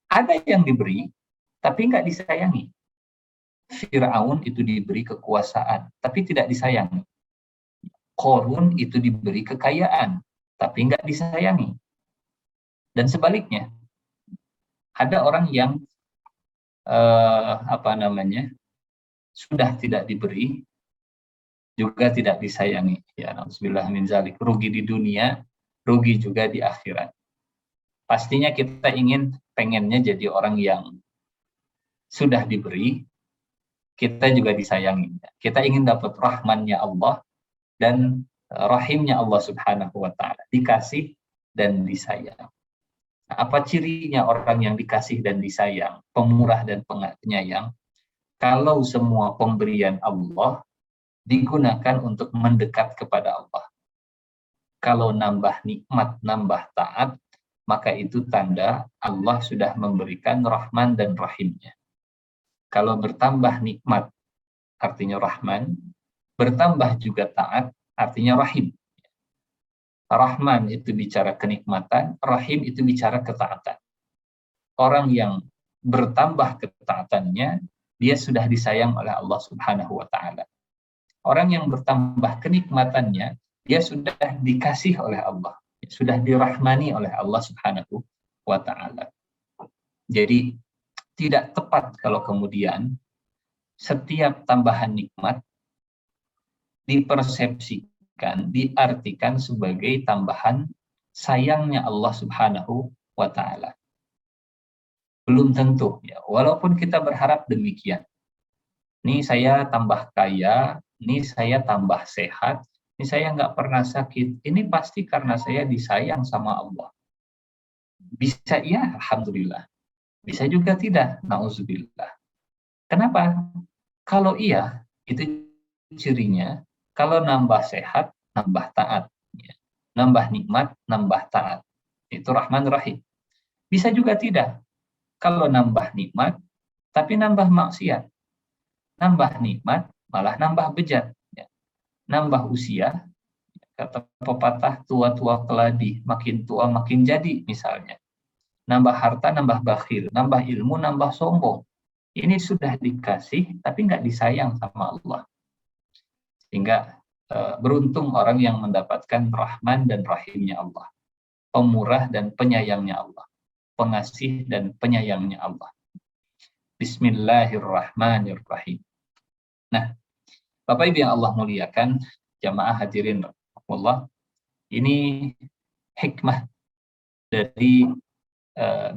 Ada yang diberi, tapi nggak disayangi. Fir'aun itu diberi kekuasaan, tapi tidak disayangi. Qarun itu diberi kekayaan, tapi nggak disayangi. Dan sebaliknya, ada orang yang sudah tidak diberi, juga tidak disayangi. Ya, nauzubillah min zalik. Rugi di dunia, rugi juga di akhirat. Pastinya kita pengennya jadi orang yang sudah diberi, kita juga disayangi. Kita ingin dapat rahmannya Allah dan rahimnya Allah Subhanahu wa Ta'ala, dikasih dan disayang. Nah, apa cirinya orang yang dikasih dan disayang, pemurah dan penyayang? Kalau semua pemberian Allah digunakan untuk mendekat kepada Allah. Kalau nambah nikmat, nambah taat, maka itu tanda Allah sudah memberikan rahman dan rahimnya. Kalau bertambah nikmat, artinya rahman, bertambah juga taat, artinya rahim. Rahman itu bicara kenikmatan, rahim itu bicara ketaatan. Orang yang bertambah ketaatannya, dia sudah disayang oleh Allah Subhanahu wa Ta'ala. Orang yang bertambah kenikmatannya, dia sudah dikasih oleh Allah, sudah dirahmani oleh Allah Subhanahu wa Ta'ala. Jadi tidak tepat kalau kemudian setiap tambahan nikmat dipersepsikan, diartikan sebagai tambahan sayangnya Allah Subhanahu wa Ta'ala. Belum tentu, ya. Walaupun kita berharap demikian. Nih saya tambah kaya, nih saya tambah sehat, nih saya nggak pernah sakit. Ini pasti karena saya disayang sama Allah. Bisa iya, alhamdulillah. Bisa juga tidak, nauzubillah. Kenapa? Kalau iya, itu cirinya. Kalau nambah sehat, nambah taat. Ya. Nambah nikmat, nambah taat. Itu Rahman Rahim. Bisa juga tidak. Kalau nambah nikmat, tapi nambah maksiat. Nambah nikmat, malah nambah bejat. Ya. Nambah usia, kata pepatah, tua-tua keladi, makin tua makin jadi misalnya. Nambah harta, nambah bakhil. Nambah ilmu, nambah sombong. Ini sudah dikasih, tapi nggak disayang sama Allah. Sehingga beruntung orang yang mendapatkan rahman dan rahimnya Allah. Pemurah dan penyayangnya Allah. Pengasih dan penyayangnya Allah. Bismillahirrahmanirrahim. Nah, Bapak Ibu yang Allah muliakan, jamaah hadirin rahmatullah, ini hikmah dari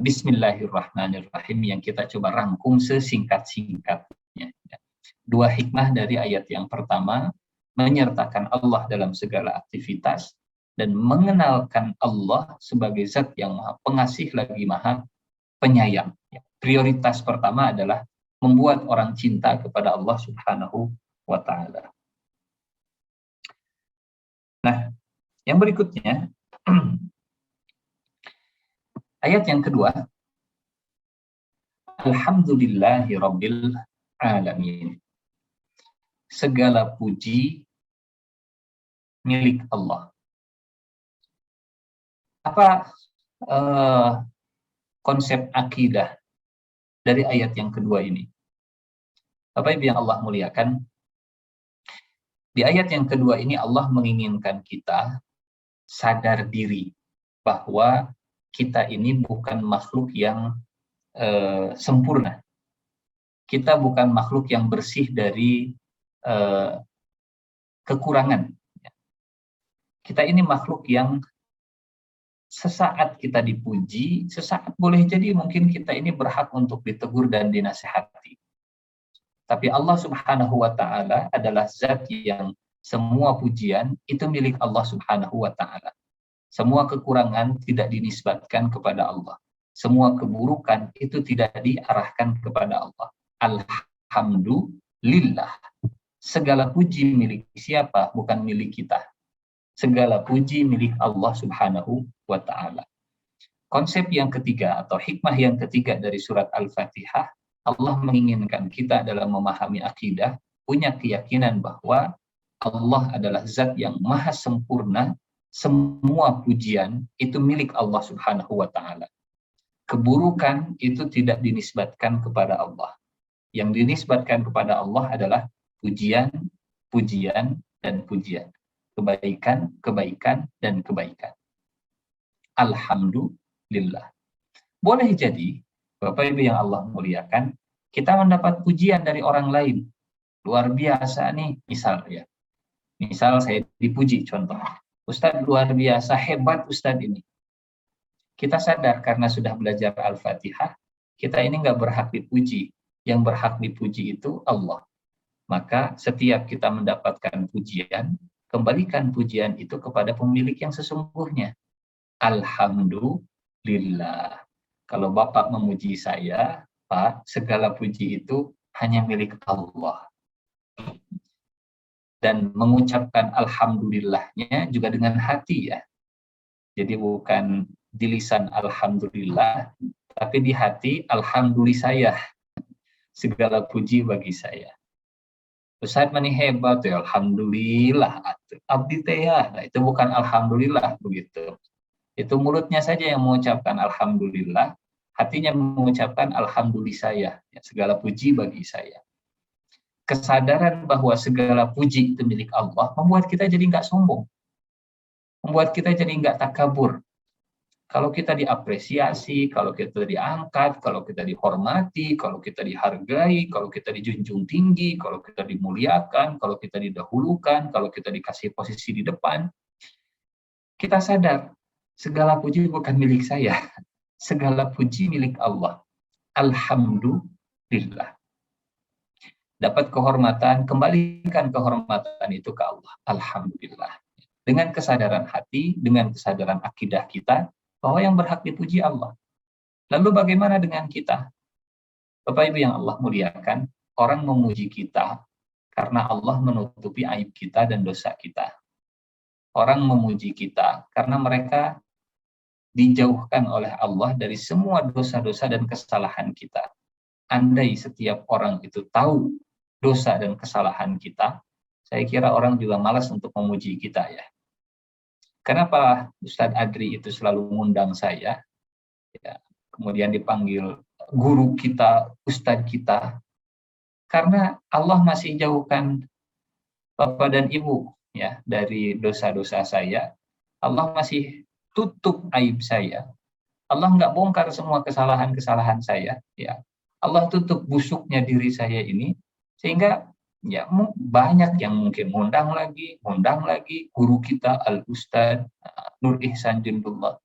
Bismillahirrahmanirrahim yang kita coba rangkum sesingkat-singkatnya. Dua hikmah dari ayat yang pertama, menyertakan Allah dalam segala aktivitas dan mengenalkan Allah sebagai zat yang maha pengasih lagi maha penyayang. Prioritas pertama adalah membuat orang cinta kepada Allah Subhanahu wa Ta'ala. Nah, yang berikutnya, ayat yang kedua, Alhamdulillahi Rabbil Alamin. Segala puji milik Allah. Apa konsep akidah dari ayat yang kedua ini? Bapak Ibu yang Allah muliakan, di ayat yang kedua ini Allah menginginkan kita sadar diri bahwa kita ini bukan makhluk yang sempurna. Kita bukan makhluk yang bersih dari kekurangan. Kita ini makhluk yang sesaat kita dipuji, sesaat boleh jadi mungkin kita ini berhak untuk ditegur dan dinasihati. Tapi Allah Subhanahu wa Ta'ala adalah zat yang semua pujian itu milik Allah Subhanahu wa Ta'ala. Semua kekurangan tidak dinisbatkan kepada Allah. Semua keburukan itu tidak diarahkan kepada Allah. Alhamdulillah. Segala puji milik siapa? Bukan milik kita. Segala puji milik Allah Subhanahu wa Ta'ala. Konsep yang ketiga atau hikmah yang ketiga dari surat Al-Fatihah Allah menginginkan kita dalam memahami akidah, punya keyakinan bahwa Allah adalah zat yang maha sempurna, semua pujian itu milik Allah Subhanahu wa Ta'ala. Keburukan itu tidak dinisbatkan kepada Allah. Yang dinisbatkan kepada Allah adalah pujian, pujian, dan pujian. Kebaikan, kebaikan, dan kebaikan. Alhamdulillah. Boleh jadi, Bapak Ibu yang Allah muliakan, kita mendapat pujian dari orang lain. Luar biasa nih, misal ya. Misal saya dipuji contoh. Ustadz luar biasa, hebat Ustadz ini. Kita sadar karena sudah belajar Al-Fatihah, kita ini nggak berhak dipuji. Yang berhak dipuji itu Allah. Maka setiap kita mendapatkan pujian, kembalikan pujian itu kepada pemilik yang sesungguhnya. Alhamdulillah. Kalau Bapak memuji saya, Pak, segala puji itu hanya milik Allah. Dan mengucapkan alhamdulillahnya juga dengan hati ya. Jadi bukan di lisan alhamdulillah, tapi di hati alhamdulillah saya. Segala puji bagi saya. Ustaz mani hebat ya, alhamdulillah. Abdi teh ya, nah, itu bukan alhamdulillah begitu. Itu mulutnya saja yang mengucapkan alhamdulillah, hatinya mengucapkan alhamdulillah saya. Ya, segala puji bagi saya. Kesadaran bahwa segala puji itu milik Allah membuat kita jadi nggak sombong, membuat kita jadi nggak takabur. Kalau kita diapresiasi, kalau kita diangkat, kalau kita dihormati, kalau kita dihargai, kalau kita dijunjung tinggi, kalau kita dimuliakan, kalau kita didahulukan, kalau kita dikasih posisi di depan, kita sadar segala puji bukan milik saya, segala puji milik Allah. Alhamdulillah. Dapat kehormatan, kembalikan kehormatan itu ke Allah. Alhamdulillah. Dengan kesadaran hati, dengan kesadaran akidah kita, bahwa yang berhak dipuji Allah. Lalu bagaimana dengan kita? Bapak Ibu yang Allah muliakan, orang memuji kita karena Allah menutupi aib kita dan dosa kita. Orang memuji kita karena mereka dijauhkan oleh Allah dari semua dosa-dosa dan kesalahan kita. Andai setiap orang itu tahu dosa dan kesalahan kita, saya kira orang juga malas untuk memuji kita ya. Kenapa Ustadz Adri itu selalu mengundang saya? Ya, kemudian dipanggil guru kita, Ustadz kita. Karena Allah masih jauhkan Bapak dan Ibu ya dari dosa-dosa saya. Allah masih tutup aib saya. Allah nggak bongkar semua kesalahan-kesalahan saya. Ya, Allah tutup busuknya diri saya ini. Sehingga ya banyak yang mungkin ngundang lagi, guru kita Al-Ustadz Nur Ihsan Jundullah.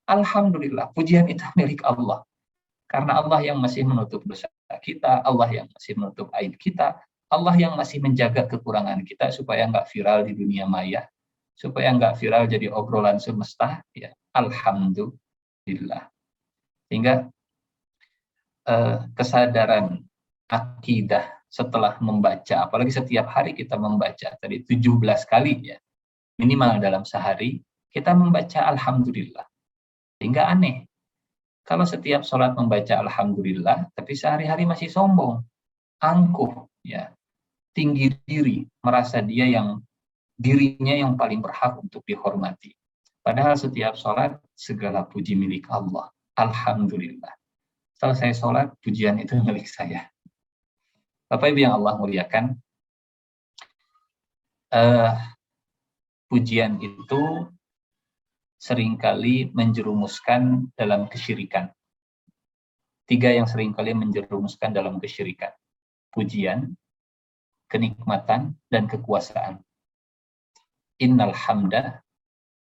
Alhamdulillah, pujian itu milik Allah. Karena Allah yang masih menutup dosa kita, Allah yang masih menutup aib kita, Allah yang masih menjaga kekurangan kita supaya nggak viral di dunia maya, supaya nggak viral jadi obrolan semesta. Ya, alhamdulillah. Sehingga kesadaran akidah setelah membaca, apalagi setiap hari kita membaca, tadi 17 kali ya, minimal dalam sehari, kita membaca Alhamdulillah. Sehingga aneh, kalau setiap sholat membaca Alhamdulillah, tapi sehari-hari masih sombong, angkuh, ya, tinggi diri, merasa dirinya yang paling berhak untuk dihormati. Padahal setiap sholat, segala puji milik Allah. Alhamdulillah. Setelah saya sholat, pujian itu milik saya. Bapak Ibu yang Allah muliakan, pujian itu seringkali menjerumuskan dalam kesyirikan. 3 yang seringkali menjerumuskan dalam kesyirikan. Pujian, kenikmatan, dan kekuasaan. Innal hamda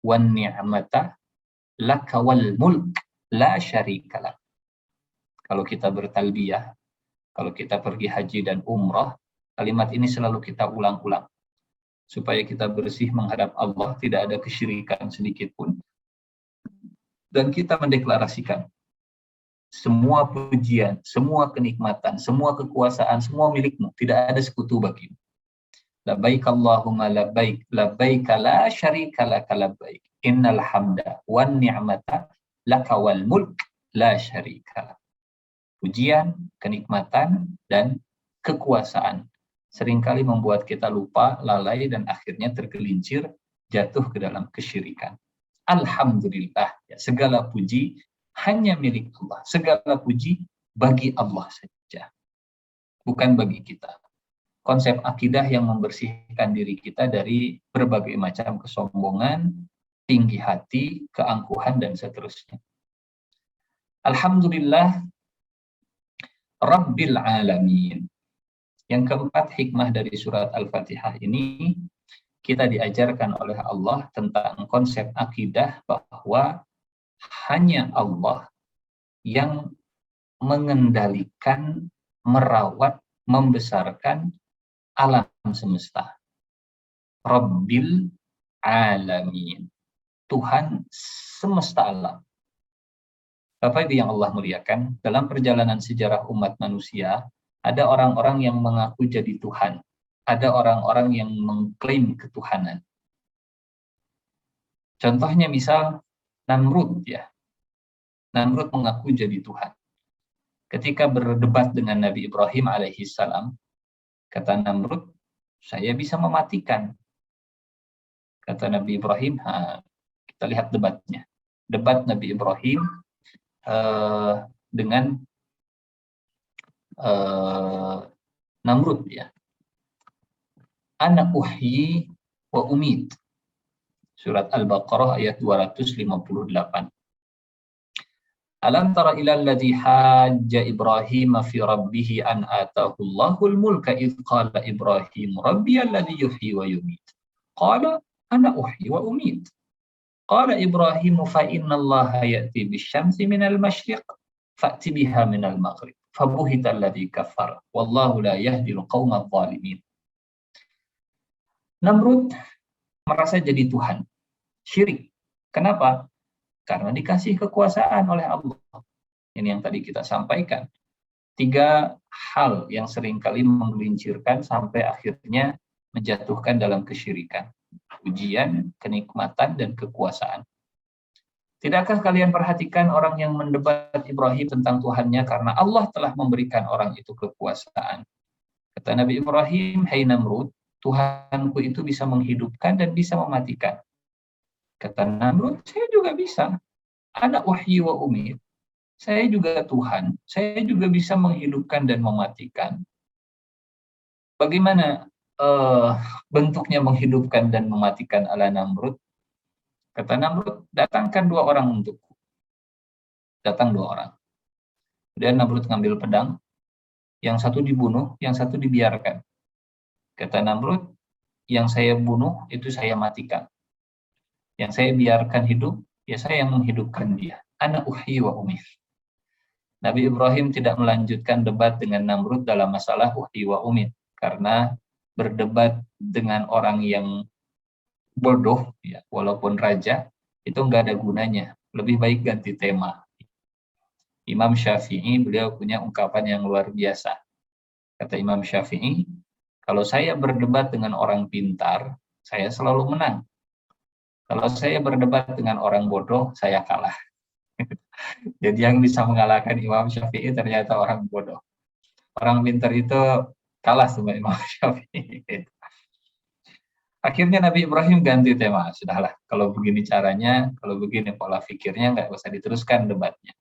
wan ni'mata laka wal mulk la syarika lak. Kalau kita bertalbiyah, kalau kita pergi haji dan umrah, kalimat ini selalu kita ulang-ulang. Supaya kita bersih menghadap Allah, tidak ada kesyirikan sedikit pun. Dan kita mendeklarasikan, semua pujian, semua kenikmatan, semua kekuasaan, semua milikmu. Tidak ada sekutu bagimu. Labbaik Allahumma labbaik, labbaik la syarika laka labbaik. Innal hamda wan ni'mata laka wal mulk la syarika lak. Pujian, kenikmatan, dan kekuasaan seringkali membuat kita lupa, lalai, dan akhirnya tergelincir jatuh ke dalam kesyirikan. Alhamdulillah, ya, segala puji hanya milik Allah. Segala puji bagi Allah saja, bukan bagi kita. Konsep akidah yang membersihkan diri kita dari berbagai macam kesombongan, tinggi hati, keangkuhan, dan seterusnya. Alhamdulillah Rabbil Alamin. Yang keempat, hikmah dari surat Al-Fatihah ini, kita diajarkan oleh Allah tentang konsep akidah bahwa hanya Allah yang mengendalikan, merawat, membesarkan alam semesta. Rabbil Alamin. Tuhan semesta alam. Bapak Ibu yang Allah muliakan, dalam perjalanan sejarah umat manusia, ada orang-orang yang mengaku jadi Tuhan. Ada orang-orang yang mengklaim ketuhanan. Contohnya misal Namrud, ya. Namrud mengaku jadi Tuhan. Ketika berdebat dengan Nabi Ibrahim alaihissalam, kata Namrud, saya bisa mematikan. Kata Nabi Ibrahim, kita lihat debatnya. Debat Nabi Ibrahim dengan Namrud, ya. Ana uhyi wa umit. Surat Al-Baqarah ayat 258. Alam tara ila alladhi hajja Ibrahim fi rabbih an atahu Allahul mulka idh qala Ibrahim rabbi alladhi yuhyi wa yumit. Qala ana uhyi wa umit. Qala Ibrahim fa inna Allah ya'ti bisyamsi minal masyriq fa'ti biha minal maghrib. Fabuhita alladhi kafar wallahu la yahdil qaumadh dhalimin. Namrud merasa jadi Tuhan. Syirik. Kenapa? Karena dikasih kekuasaan oleh Allah. Ini yang tadi kita sampaikan. 3 hal yang seringkali menggelincirkan sampai akhirnya menjatuhkan dalam kesyirikan. Pujian, kenikmatan, dan kekuasaan. Tidakkah kalian perhatikan orang yang mendebat Ibrahim tentang Tuhannya karena Allah telah memberikan orang itu kekuasaan? Kata Nabi Ibrahim, hai Namrud, Tuhanku itu bisa menghidupkan dan bisa mematikan. Kata Namrud, saya juga bisa. Ana uhyi wa umit. Saya juga Tuhan. Saya juga bisa menghidupkan dan mematikan. Bagaimana bentuknya menghidupkan dan mematikan ala Namrud? Kata Namrud, datangkan 2 orang untukku. Datang 2 orang. Kemudian Namrud ngambil pedang. Yang satu dibunuh, yang satu dibiarkan. Kata Namrud, yang saya bunuh itu saya matikan. Yang saya biarkan hidup, ya saya yang menghidupkan dia. Ana uhyi wa umit. Nabi Ibrahim tidak melanjutkan debat dengan Namrud dalam masalah uhyi wa umit. Karena berdebat dengan orang yang bodoh, ya, walaupun raja, itu nggak ada gunanya. Lebih baik ganti tema. Imam Syafi'i, beliau punya ungkapan yang luar biasa. Kata Imam Syafi'i, kalau saya berdebat dengan orang pintar, saya selalu menang. Kalau saya berdebat dengan orang bodoh, saya kalah. Jadi yang bisa mengalahkan Imam Syafi'i ternyata orang bodoh. Orang pintar itu kalah sama Imam Syafi'i. Akhirnya Nabi Ibrahim ganti tema. Sudahlah, kalau begini caranya, kalau begini pola pikirnya, nggak usah diteruskan debatnya.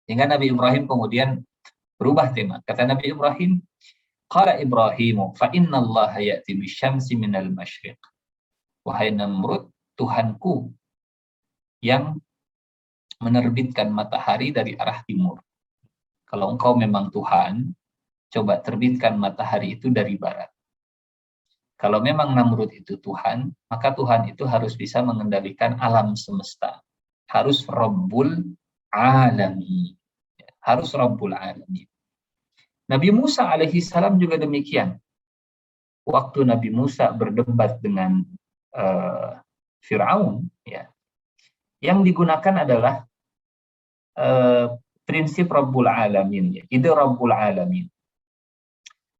Hingga Nabi Ibrahim kemudian berubah tema. Kata Nabi Ibrahim, Qala Ibrahimu fa inna Allah ya'ti bisyamsi minal masyriq. Wahai Namrud, Tuhanku yang menerbitkan matahari dari arah timur. Kalau engkau memang Tuhan, coba terbitkan matahari itu dari barat. Kalau memang Namrud itu Tuhan, maka Tuhan itu harus bisa mengendalikan alam semesta. Harus Rabbul Alamin. Harus Rabbul Alamin. Nabi Musa alaihissalam juga demikian. Waktu Nabi Musa berdebat dengan Fir'aun, ya, yang digunakan adalah prinsip Rabbul Alamin, ya, ide Rabbul Alamin.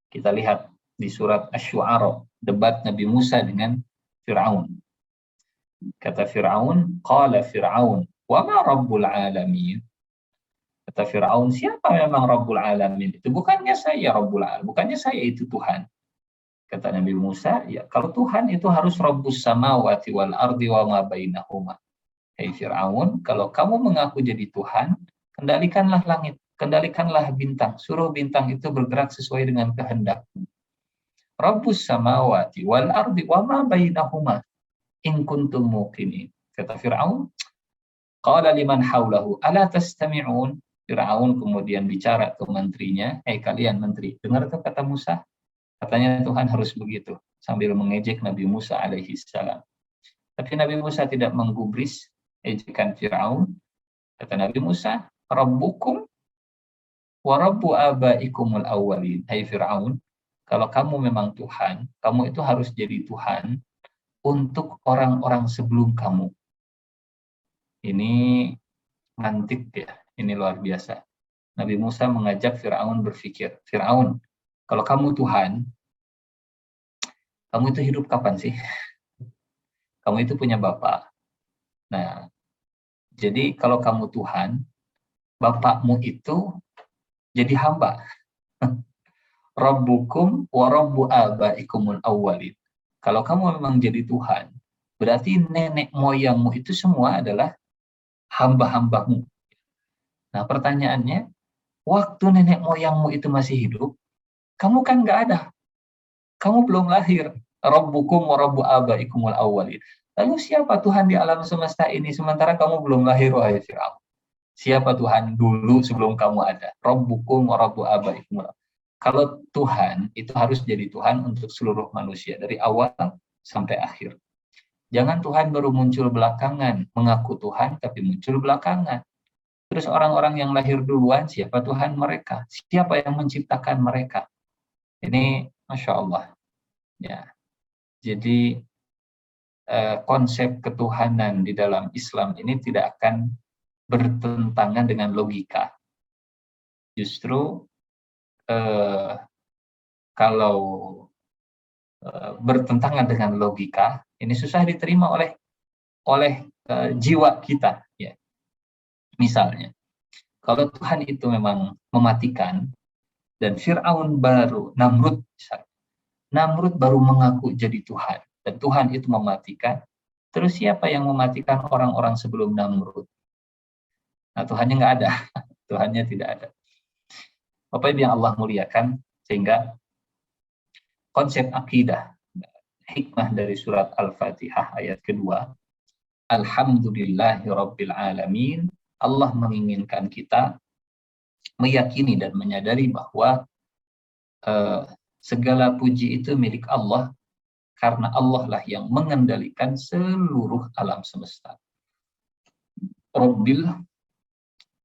Kita lihat di surat Asy-Syu'ara, debat Nabi Musa dengan Fir'aun. Kata Fir'aun, qala Fir'aun, wa ma Rabbul Alamin? Kata Fir'aun, siapa memang Rabbul Alamin itu? Bukannya saya Rabbul Alamin, bukannya saya itu Tuhan. Kata Nabi Musa, ya kalau Tuhan itu harus Rabbus samawati wal ardi wa ma bainahuma. Hei Fir'aun, kalau kamu mengaku jadi Tuhan, kendalikanlah langit, kendalikanlah bintang, suruh bintang itu bergerak sesuai dengan kehendakmu. Rabbus samawati wal ardi wa ma bainahuma in kuntum muqinin. Kata Fir'aun, qala liman haulahu ala tastami'un. Fir'aun kemudian bicara ke menterinya, kalian menteri, dengar tuh kata Musa. Katanya Tuhan harus begitu, sambil mengejek Nabi Musa alaihi salam. Tapi Nabi Musa tidak menggubris ejekan Fir'aun. Kata Nabi Musa, Rabbukum wa rabbu abaikumul awwalin. Hai Fir'aun, kalau kamu memang Tuhan, kamu itu harus jadi Tuhan untuk orang-orang sebelum kamu. Ini mantik ya, ini luar biasa. Nabi Musa mengajak Fir'aun berpikir, Fir'aun, kalau kamu Tuhan, kamu itu hidup kapan sih? Kamu itu punya bapak. Nah, jadi kalau kamu Tuhan, bapakmu itu jadi hamba. Rabbukum wa rabbu abaikumul awwalin. Kalau kamu memang jadi Tuhan, berarti nenek moyangmu itu semua adalah hamba-hambamu. Nah, pertanyaannya, waktu nenek moyangmu itu masih hidup, kamu kan nggak ada. Kamu belum lahir. Rabbukum wa rabbu abaikumul awwalin. Lalu siapa Tuhan di alam semesta ini sementara kamu belum lahir, wahai Fir'aun? Siapa Tuhan dulu sebelum kamu ada? Rabbukum wa rabbu abaikumul awwalin. Kalau Tuhan itu harus jadi Tuhan untuk seluruh manusia dari awal sampai akhir. Jangan Tuhan baru muncul belakangan, mengaku Tuhan tapi muncul belakangan. Terus orang-orang yang lahir duluan, siapa Tuhan mereka? Siapa yang menciptakan mereka? Ini Masya Allah. Ya. Jadi konsep ketuhanan di dalam Islam ini tidak akan bertentangan dengan logika. Justru kalau bertentangan dengan logika, ini susah diterima oleh jiwa kita. Ya. Misalnya, kalau Tuhan itu memang mematikan, dan Fir'aun baru, Namrud baru mengaku jadi Tuhan, dan Tuhan itu mematikan, terus siapa yang mematikan orang-orang sebelum Namrud? Nah, Tuhannya nggak ada, Tuhannya tidak ada. Bapak Ibu yang Allah muliakan, sehingga konsep akidah, hikmah dari surat Al-Fatihah ayat kedua, Alhamdulillahi Rabbil Alamin, Allah menginginkan kita meyakini dan menyadari bahwa segala puji itu milik Allah, karena Allah lah yang mengendalikan seluruh alam semesta. Rabbil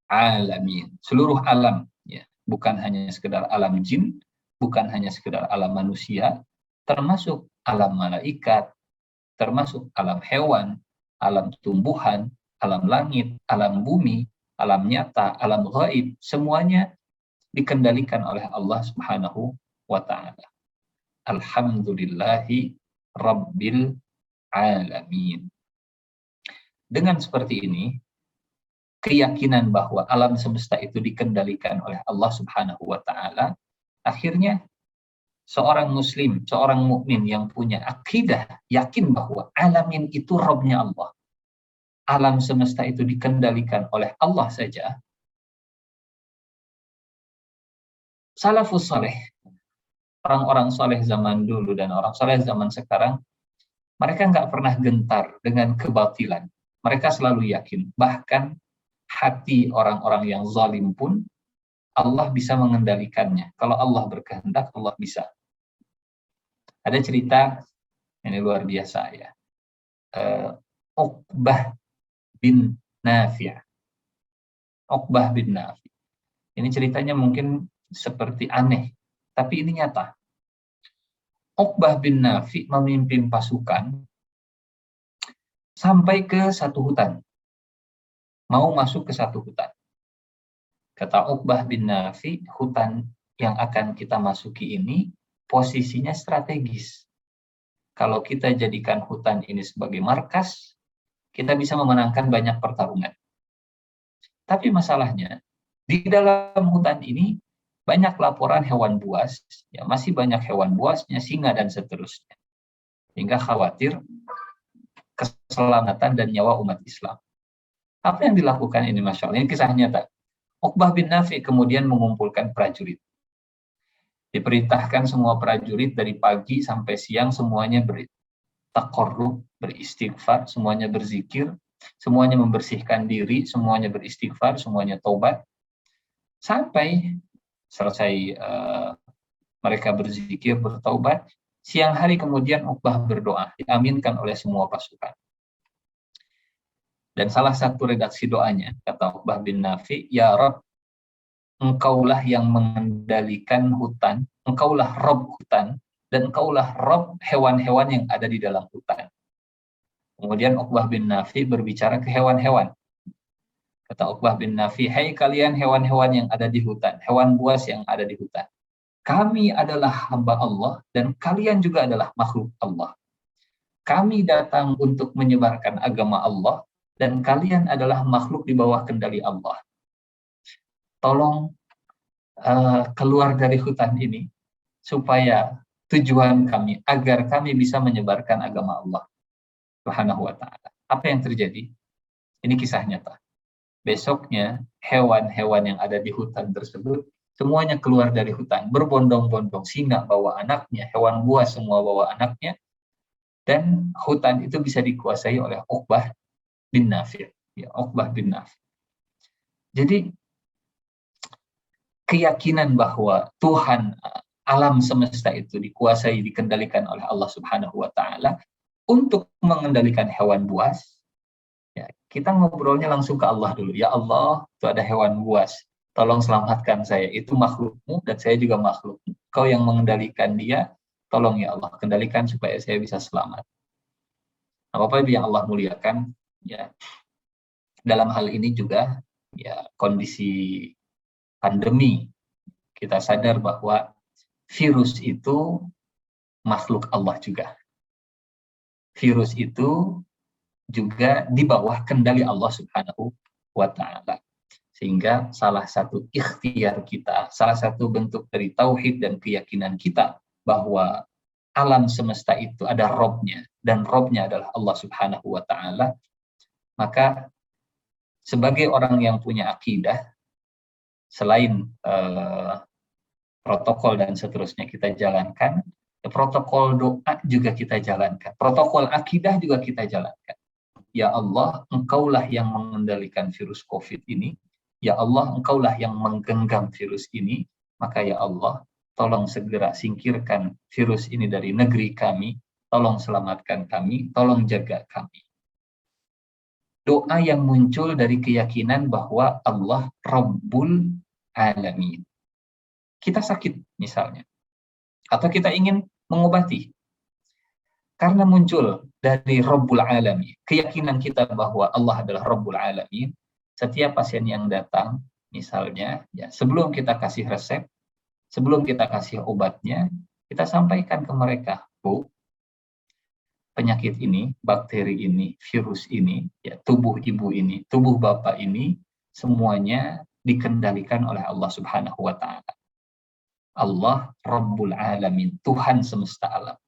Alamin, seluruh alam, ya, bukan hanya sekedar alam jin, bukan hanya sekedar alam manusia, termasuk alam malaikat, termasuk alam hewan, alam tumbuhan, alam langit, alam bumi, alam nyata, alam gaib, semuanya dikendalikan oleh Allah Subhanahu wa ta'ala. Alhamdulillahi Rabbil Alamin. Dengan seperti ini, keyakinan bahwa alam semesta itu dikendalikan oleh Allah Subhanahu wa ta'ala, akhirnya seorang muslim, seorang mukmin yang punya akidah, yakin bahwa alamin itu Rabbnya Allah, alam semesta itu dikendalikan oleh Allah saja. Salafus saleh, orang-orang saleh zaman dulu dan orang saleh zaman sekarang, mereka nggak pernah gentar dengan kebatilan. Mereka selalu yakin, bahkan hati orang-orang yang zalim pun Allah bisa mengendalikannya. Kalau Allah berkehendak, Allah bisa. Ada cerita, ini luar biasa ya. Uqbah bin Nafi'. Uqbah bin Nafi'. Ini ceritanya mungkin seperti aneh, tapi ini nyata. Uqbah bin Nafi' memimpin pasukan sampai ke satu hutan. Mau masuk ke satu hutan. Kata Uqbah bin Nafi', hutan yang akan kita masuki ini posisinya strategis. Kalau kita jadikan hutan ini sebagai markas, kita bisa memenangkan banyak pertarungan. Tapi masalahnya, Di dalam hutan ini banyak laporan hewan buas, ya masih banyak hewan buasnya, singa dan seterusnya. Hingga khawatir keselamatan dan nyawa umat Islam. Apa yang dilakukan ini, Masya Allah, ini kisah nyata. Uqbah bin Nafi kemudian mengumpulkan prajurit. Diperintahkan semua prajurit dari pagi sampai siang semuanya bertaqarrub, beristighfar, semuanya berzikir, semuanya membersihkan diri, semuanya beristighfar, semuanya taubat. Sampai selesai mereka berzikir, bertaubat, siang hari kemudian Uqbah berdoa, diaminkan oleh semua pasukan. Dan salah satu redaksi doanya, kata Uqbah bin Nafi, Ya Rabb, engkaulah yang mengendalikan hutan, engkaulah Rabb hutan, dan engkaulah Rabb hewan-hewan yang ada di dalam hutan. Kemudian Uqbah bin Nafi berbicara ke hewan-hewan. Kata Uqbah bin Nafi, hai kalian hewan-hewan yang ada di hutan, hewan buas yang ada di hutan. Kami adalah hamba Allah dan kalian juga adalah makhluk Allah. Kami datang untuk menyebarkan agama Allah dan kalian adalah makhluk di bawah kendali Allah. Tolong keluar dari hutan ini supaya tujuan kami agar kami bisa menyebarkan agama Allah Subhanahu wa taala. Apa yang terjadi? Ini kisah nyata. Besoknya hewan-hewan yang ada di hutan tersebut semuanya keluar dari hutan, berbondong-bondong, singa bawa anaknya, hewan buas semua bawa anaknya, dan hutan itu bisa dikuasai oleh Uqbah bin Nafi. Ya, Uqbah bin Nafi. Jadi keyakinan bahwa Tuhan alam semesta itu dikuasai, dikendalikan oleh Allah Subhanahu wa taala untuk mengendalikan hewan buas. Ya, kita ngobrolnya langsung ke Allah dulu. Ya Allah, itu ada hewan buas. Tolong selamatkan saya. Itu makhlukmu dan saya juga makhluk. Kau yang mengendalikan dia, tolong ya Allah, kendalikan supaya saya bisa selamat. Apa-apa yang Allah muliakan, ya. Dalam hal ini juga, ya, kondisi pandemi, kita sadar bahwa virus itu makhluk Allah juga. Virus itu juga di bawah kendali Allah Subhanahu wa taala. Sehingga salah satu ikhtiar kita, salah satu bentuk dari tauhid dan keyakinan kita bahwa alam semesta itu ada Robnya dan Robnya adalah Allah Subhanahu wa taala, maka sebagai orang yang punya akidah, selain protokol dan seterusnya kita jalankan, protokol doa juga kita jalankan, protokol akidah juga kita jalankan. Ya Allah, engkaulah yang mengendalikan virus COVID ini. Ya Allah, engkaulah yang menggenggam virus ini. Maka ya Allah, tolong segera singkirkan virus ini dari negeri kami. Tolong selamatkan kami, tolong jaga kami. Doa yang muncul dari keyakinan bahwa Allah Rabbul Alamin. Kita sakit misalnya, atau kita ingin mengobati. Karena muncul dari Rabbul Alamin, keyakinan kita bahwa Allah adalah Rabbul Alamin, setiap pasien yang datang, misalnya, ya, sebelum kita kasih resep, sebelum kita kasih obatnya, kita sampaikan ke mereka, Bu, penyakit ini, bakteri ini, virus ini, ya, tubuh ibu ini, tubuh bapak ini, semuanya dikendalikan oleh Allah Subhanahu wa taala. Allah Rabbul Alamin, Tuhan semesta alam.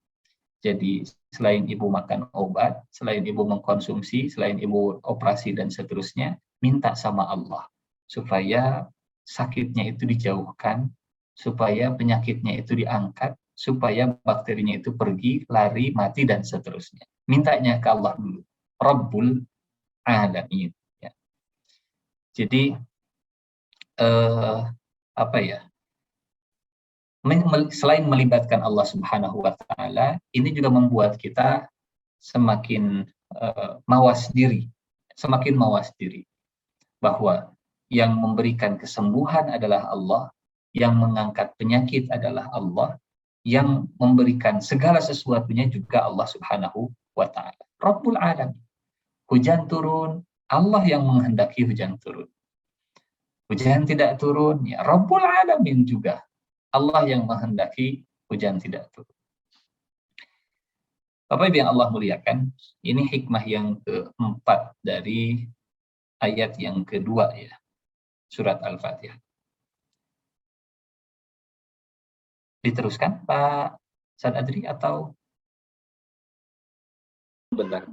Jadi selain ibu makan obat, selain ibu mengkonsumsi, selain ibu operasi dan seterusnya, minta sama Allah supaya sakitnya itu dijauhkan, supaya penyakitnya itu diangkat, supaya bakterinya itu pergi, lari, mati dan seterusnya. Mintanya ke Allah dulu. Rabbul Alamin. Ya. Jadi selain melibatkan Allah Subhanahu wa taala, ini juga membuat kita semakin mawas diri bahwa yang memberikan kesembuhan adalah Allah, yang mengangkat penyakit adalah Allah, yang memberikan segala sesuatunya juga Allah Subhanahu wa taala. Rabbul Alamin. Hujan turun, Allah yang menghendaki hujan turun. Hujan tidak turun, ya Rabbul Alamin juga. Allah yang menghendaki hujan tidak turun. Bapak Ibu yang Allah muliakan, ini hikmah yang keempat dari ayat yang kedua, ya. surat Al-Fatihah. Diteruskan Pak Sadadri atau? Benar.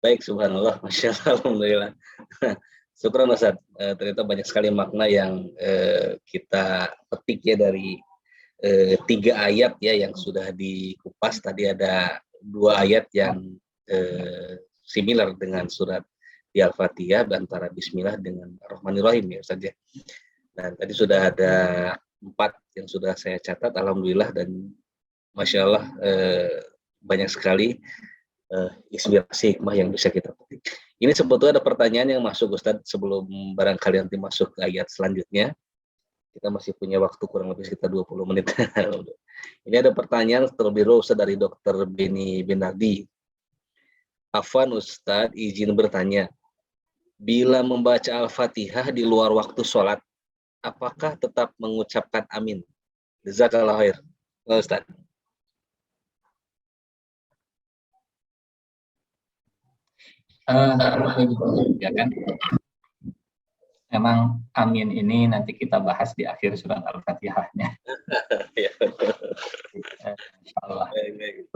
Baik, subhanallah, masya Allah, alhamdulillah. Syukran Ustaz. Ternyata banyak sekali makna yang kita petik ya dari 3 ayat ya yang sudah dikupas. Tadi ada 2 ayat yang similar dengan surat di Al-Fatihah, antara Bismillah dengan Ar-Rahmanir-Rahim ya Ustaz ya. Dan tadi sudah ada 4 yang sudah saya catat, alhamdulillah, dan masya Allah banyak sekali inspirasi hikmah yang bisa kita petik. Ini sebetulnya ada pertanyaan yang masuk Ustadz sebelum barangkali nanti masuk ke ayat selanjutnya. Kita masih punya waktu kurang lebih sekitar 20 menit. Ini ada pertanyaan terlebih dahulu Ustadz dari Dr. Beni Benardi. Afwan Ustadz, izin bertanya. Bila membaca Al-Fatihah di luar waktu sholat, apakah tetap mengucapkan amin? Jazakallahu khair. Ustadz. Ya kan? Memang amin ini nanti kita bahas di akhir surat Al-Fatihahnya. Insya Allah.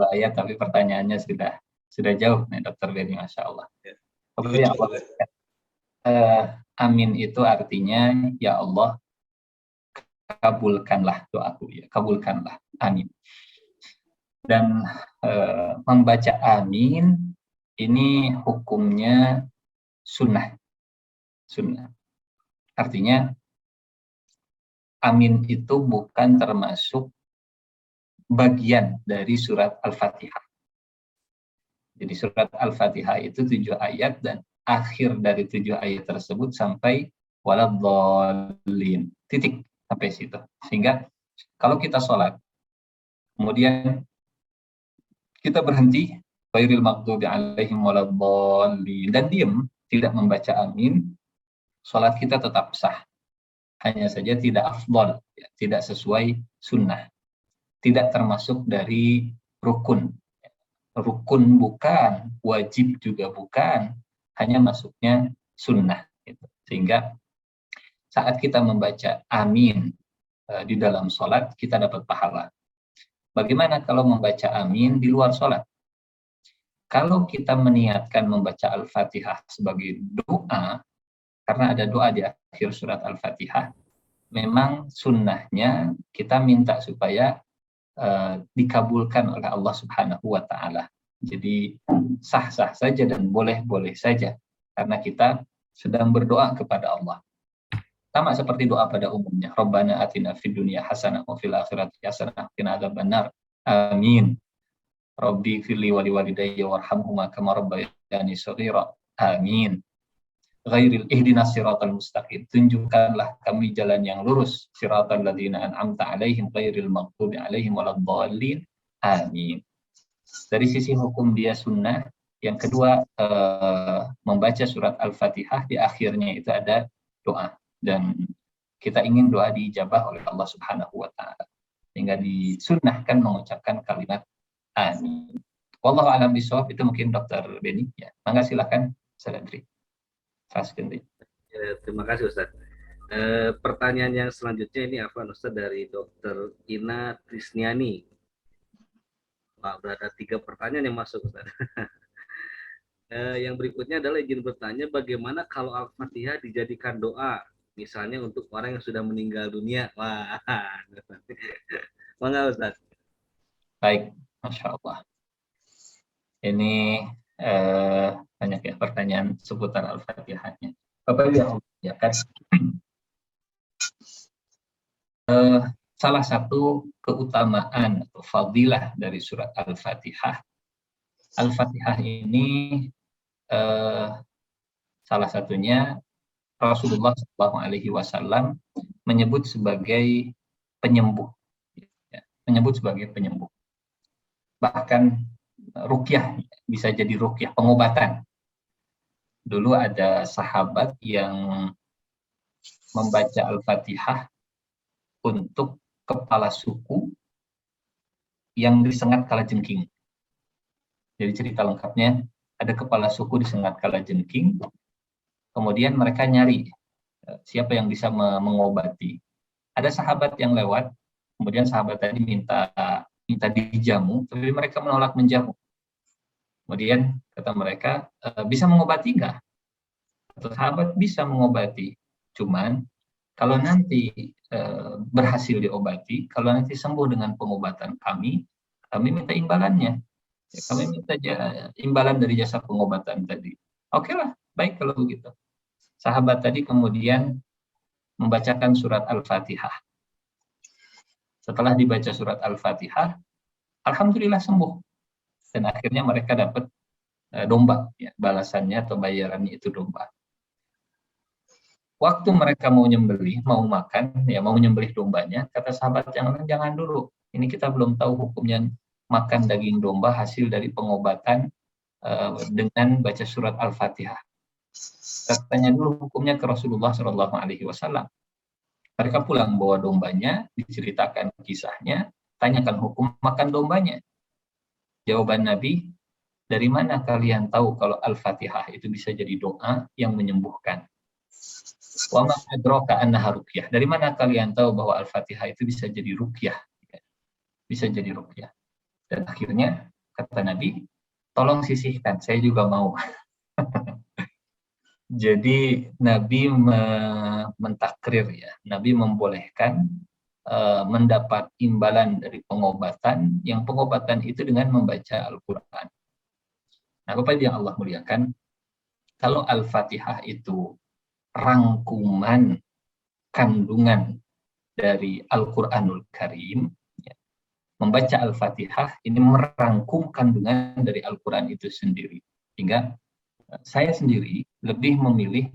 Ayat, tapi pertanyaannya sudah jauh nih Dr. Beni, Masya Allah. Amin itu artinya ya Allah kabulkanlah doaku, ya kabulkanlah, amin. Dan membaca amin ini hukumnya sunnah. Artinya amin itu bukan termasuk bagian dari surat Al-Fatihah. Jadi surat Al-Fatihah itu 7 ayat dan akhir dari 7 ayat tersebut sampai waladhdallin, titik sampai situ. Sehingga kalau kita sholat, kemudian kita berhenti, ghairil maghdubi alaihim waladhdallin, dan diam, tidak membaca amin, sholat kita tetap sah. Hanya saja tidak afdal, tidak sesuai sunnah, tidak termasuk dari rukun. Rukun bukan, wajib juga bukan, hanya masuknya sunnah. Sehingga saat kita membaca amin di dalam sholat, kita dapat pahala. Bagaimana kalau membaca amin di luar sholat? Kalau kita meniatkan membaca Al-Fatihah sebagai doa, karena ada doa di akhir surat Al-Fatihah, memang sunnahnya kita minta supaya dikabulkan oleh Allah Subhanahu wa Ta'ala. Jadi sah-sah saja dan boleh-boleh saja, karena kita sedang berdoa kepada Allah. Sama seperti doa pada umumnya. Rabbana atina fid dunya hasanah wa fil akhirati hasanah wa qina adzabannar. Amin. Rabbi firli wa liwalidayya warhamhuma kama rabbayani shaghira. Amin. Ghairil ihdinas siratal mustaqim, tunjukkanlah kami jalan yang lurus, siratal ladzina an'amta alaihim ghairil maghdubi alaihim waladdallin. Amin. Dari sisi hukum dia sunnah. Yang kedua, membaca surat Al-Fatihah di akhirnya itu ada doa, dan kita ingin doa diijabah oleh Allah Subhanahu wa Ta'ala, sehingga disunnahkan mengucapkan kalimat amin. Wallahu a'lam bishawab. Itu mungkin Dr. Beni ya. Mangga silakan Sadadri. Ya, terima kasih Ustaz. Pertanyaan yang selanjutnya ini apa Ustaz, dari Dr. Ina Trisniani. Wah, udah ada 3 pertanyaan yang masuk Ustaz. Yang berikutnya adalah izin bertanya, bagaimana kalau Al-Fatihah dijadikan doa, misalnya untuk orang yang sudah meninggal dunia? Wah, mangga Ustaz. Baik, Masya Allah. Ini banyak ya pertanyaan seputar Al-Fatihahnya. Bapak Ibu ya kan, salah satu keutamaan atau fadilah dari surat Al-Fatihah. Al-Fatihah ini salah satunya Rasulullah SAW menyebut sebagai penyembuh, menyebut sebagai penyembuh. Bahkan ruqyah, bisa jadi ruqyah, pengobatan. Dulu ada sahabat yang membaca Al-Fatihah untuk kepala suku yang disengat kalajengking. Jadi cerita lengkapnya, ada kepala suku disengat kalajengking, kemudian mereka nyari siapa yang bisa mengobati. Ada sahabat yang lewat, kemudian sahabat tadi minta dijamu, tapi mereka menolak menjamu. Kemudian kata mereka, bisa mengobati nggak? Atau sahabat bisa mengobati, cuman kalau nanti berhasil diobati, kalau nanti sembuh dengan pengobatan kami minta imbalannya. Ya, kami minta imbalan dari jasa pengobatan tadi. Oke lah, baik kalau begitu. Sahabat tadi kemudian membacakan surat Al-Fatihah. Setelah dibaca surat Al-Fatihah, alhamdulillah sembuh. Dan akhirnya mereka dapat domba, ya, balasannya atau bayarannya itu domba. Waktu mereka mau nyembelih, mau makan, ya mau nyembelih dombanya, kata sahabat yang lain, jangan dulu. Ini kita belum tahu hukumnya makan daging domba hasil dari pengobatan dengan baca surat Al-Fatihah. Katanya dulu hukumnya ke Rasulullah Shallallahu Alaihi Wasallam. Mereka pulang bawa dombanya, diceritakan kisahnya, tanyakan hukum makan dombanya. Jawaban Nabi, dari mana kalian tahu kalau Al-Fatihah itu bisa jadi doa yang menyembuhkan? Wa ma adraka annaha ruqyah. Dari mana kalian tahu bahwa Al-Fatihah itu bisa jadi ruqyah? Bisa jadi ruqyah. Dan akhirnya kata Nabi, tolong sisihkan, saya juga mau. Jadi Nabi mentakrir, ya, Nabi membolehkan mendapat imbalan dari pengobatan, yang pengobatan itu dengan membaca Al-Quran. Nah, Bapak yang Allah muliakan, kalau Al-Fatihah itu rangkuman kandungan dari Al-Quranul Karim, ya, membaca Al-Fatihah ini merangkum kandungan dari Al-Quran itu sendiri. Hingga saya sendiri lebih memilih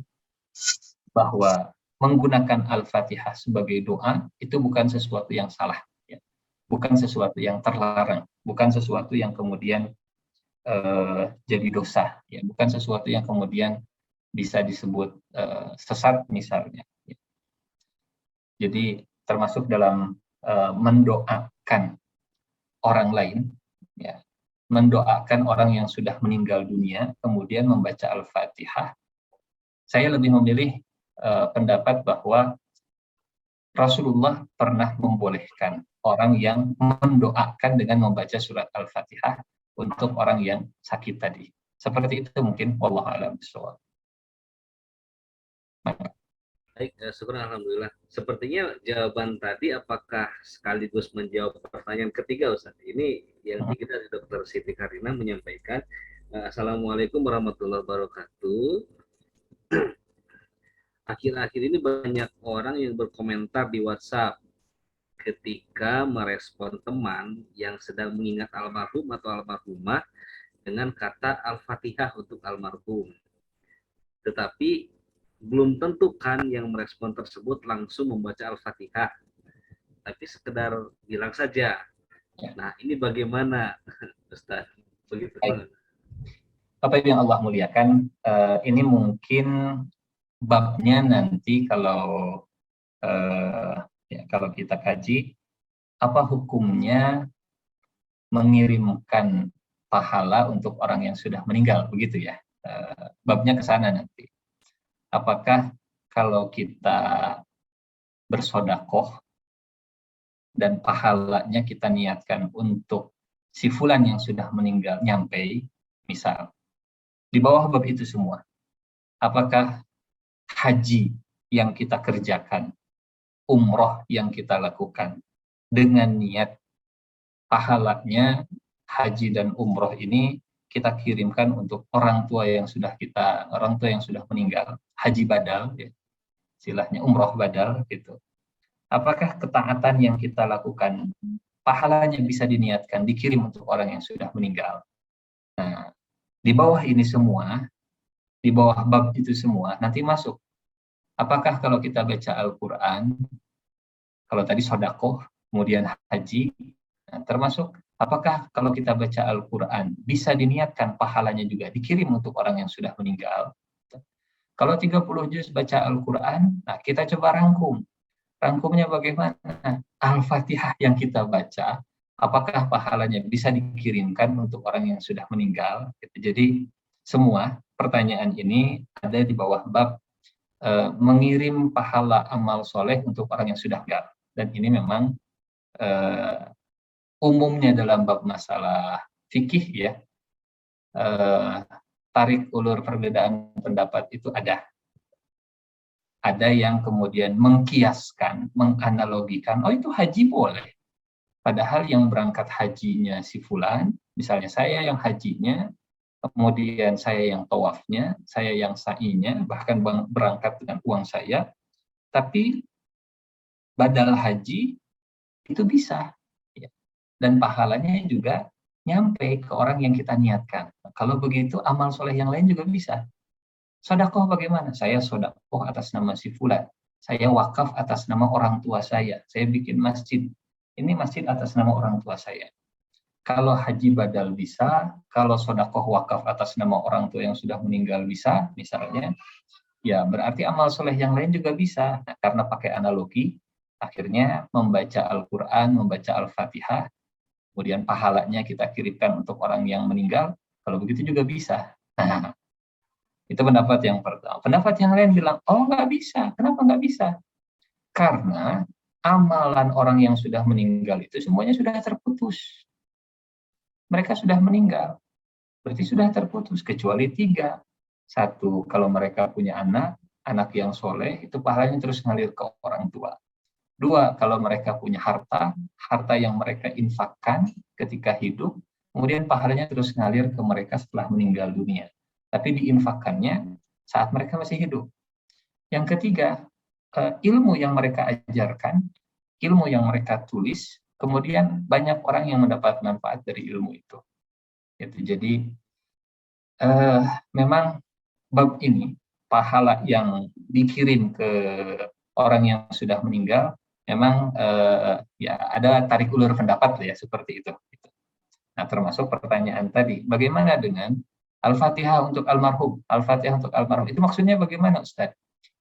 bahwa menggunakan Al-Fatihah sebagai doa itu bukan sesuatu yang salah, ya. Bukan sesuatu yang terlarang, bukan sesuatu yang kemudian jadi dosa, ya. Bukan sesuatu yang kemudian bisa disebut sesat misalnya. Ya. Jadi termasuk dalam mendoakan orang lain, ya, mendoakan orang yang sudah meninggal dunia, kemudian membaca Al-Fatihah. Saya lebih memilih pendapat bahwa Rasulullah pernah membolehkan orang yang mendoakan dengan membaca surat Al-Fatihah untuk orang yang sakit tadi. Seperti itu mungkin, wallahu a'lam bishawab. Baik, syukur alhamdulillah. Sepertinya jawaban tadi apakah sekaligus menjawab pertanyaan ketiga, Ustaz? Ini yang kita dari Dr. Siti Karina menyampaikan, Assalamualaikum warahmatullahi wabarakatuh. Akhir-akhir ini banyak orang yang berkomentar di WhatsApp ketika merespon teman yang sedang mengingat almarhum atau almarhumah dengan kata Al-Fatihah untuk almarhum. Tetapi belum tentu kan yang merespon tersebut langsung membaca Al-Fatihah, tapi sekedar bilang saja. Nah, ini bagaimana, Ustaz? Begitu. Bapak yang Allah muliakan, ini mungkin babnya nanti kalau kalau kita kaji, apa hukumnya mengirimkan pahala untuk orang yang sudah meninggal, begitu ya. Babnya ke sana nanti. Apakah kalau kita bersodakoh dan pahalanya kita niatkan untuk si fulan yang sudah meninggal nyampe, misal, di bawah bab itu semua, apakah haji yang kita kerjakan, umroh yang kita lakukan, dengan niat pahalanya haji dan umroh ini kita kirimkan untuk orang tua yang sudah meninggal, haji badal, ya, istilahnya umroh badal gitu. Apakah ketaatan yang kita lakukan pahalanya bisa diniatkan dikirim untuk orang yang sudah meninggal? Nah, di bawah ini semua, di bawah bab itu semua nanti masuk. Apakah kalau kita baca Al-Quran, kalau tadi sodakoh, kemudian haji, nah, termasuk apakah kalau kita baca Al-Quran bisa diniatkan pahalanya juga dikirim untuk orang yang sudah meninggal? Kalau 30 juz baca Al-Quran, nah kita coba rangkum. Rangkumnya bagaimana? Al-Fatihah yang kita baca, apakah pahalanya bisa dikirimkan untuk orang yang sudah meninggal? Jadi semua pertanyaan ini ada di bawah bab mengirim pahala amal soleh untuk orang yang sudah meninggal. Dan ini memang umumnya dalam bab masalah fikih ya, tarik ulur perbedaan pendapat itu ada. Ada yang kemudian mengkiaskan, menganalogikan, oh itu haji boleh. Padahal yang berangkat hajinya si fulan, misalnya saya yang hajinya, kemudian saya yang tawafnya, saya yang sa'inya, bahkan berangkat dengan uang saya, tapi badal haji itu bisa. Ya. Dan pahalanya juga nyampe ke orang yang kita niatkan. Kalau begitu, amal soleh yang lain juga bisa. Sodakoh bagaimana? Saya sodakoh atas nama si fulan. Saya wakaf atas nama orang tua saya. Saya bikin masjid. Ini masjid atas nama orang tua saya. Kalau haji badal bisa, kalau sodakoh wakaf atas nama orang tua yang sudah meninggal bisa, misalnya, ya berarti amal soleh yang lain juga bisa. Nah, karena pakai analogi, akhirnya membaca Al-Quran, membaca Al-Fatihah, kemudian pahalanya kita kirimkan untuk orang yang meninggal, kalau begitu juga bisa. Nah, itu pendapat yang pertama. Pendapat yang lain bilang, oh nggak bisa. Kenapa nggak bisa? Karena amalan orang yang sudah meninggal itu semuanya sudah terputus. Mereka sudah meninggal. Berarti sudah terputus, kecuali 3. 1, kalau mereka punya anak yang soleh, itu pahalanya terus ngalir ke orang tua. 2, kalau mereka punya harta yang mereka infakkan ketika hidup, kemudian pahalanya terus ngalir ke mereka setelah meninggal dunia. Tapi diinfakkannya saat mereka masih hidup. Yang ketiga, ilmu yang mereka ajarkan, ilmu yang mereka tulis, kemudian banyak orang yang mendapat manfaat dari ilmu itu. Jadi memang bab ini, pahala yang dikirim ke orang yang sudah meninggal, memang ya ada tarik ulur pendapat ya seperti itu. Nah, termasuk pertanyaan tadi, bagaimana dengan Al-Fatihah untuk almarhum? Al-Fatihah untuk almarhum itu maksudnya bagaimana, Ustaz?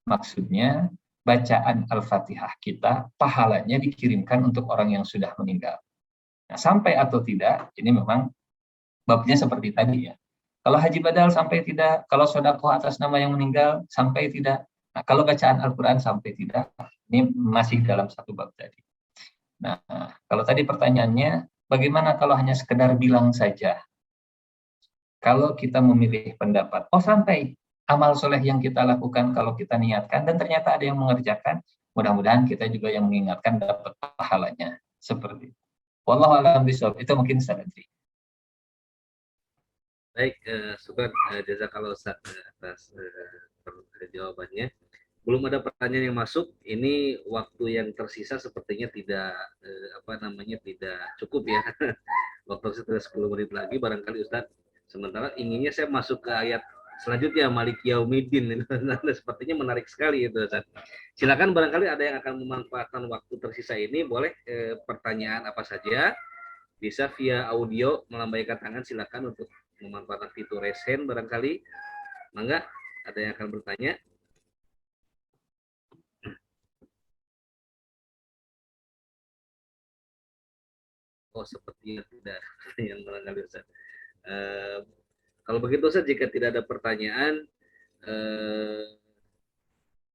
Maksudnya bacaan Al-Fatihah kita pahalanya dikirimkan untuk orang yang sudah meninggal. Nah, sampai atau tidak, ini memang babnya seperti tadi ya. Kalau haji badal sampai tidak, kalau sedekah atas nama yang meninggal sampai tidak. Nah, kalau bacaan Al-Quran sampai tidak, ini masih dalam satu bab tadi. Nah, kalau tadi pertanyaannya, bagaimana kalau hanya sekedar bilang saja? Kalau kita memilih pendapat, oh sampai amal soleh yang kita lakukan kalau kita niatkan, dan ternyata ada yang mengerjakan, mudah-mudahan kita juga yang mengingatkan dapat pahalanya. Seperti itu. Wallahu a'lam bishawab. Itu mungkin strategi. Baik, syukur jazakallahu Ustaz atas jawabannya. Belum ada pertanyaan yang masuk. Ini waktu yang tersisa sepertinya tidak tidak cukup ya. Waktu sudah 10 menit lagi barangkali Ustaz. Sementara inginnya saya masuk ke ayat selanjutnya, Malik Yaumiddin. Sepertinya menarik sekali itu Ustaz. Silakan barangkali ada yang akan memanfaatkan waktu tersisa ini, boleh pertanyaan apa saja. Bisa via audio melambaikan tangan, silakan untuk memanfaatkan fitur raise hand barangkali. Mangga, ada yang akan bertanya? Oh, sepertinya tidak yang barangkali Ustaz. Kalau begitu Ustaz, jika tidak ada pertanyaan,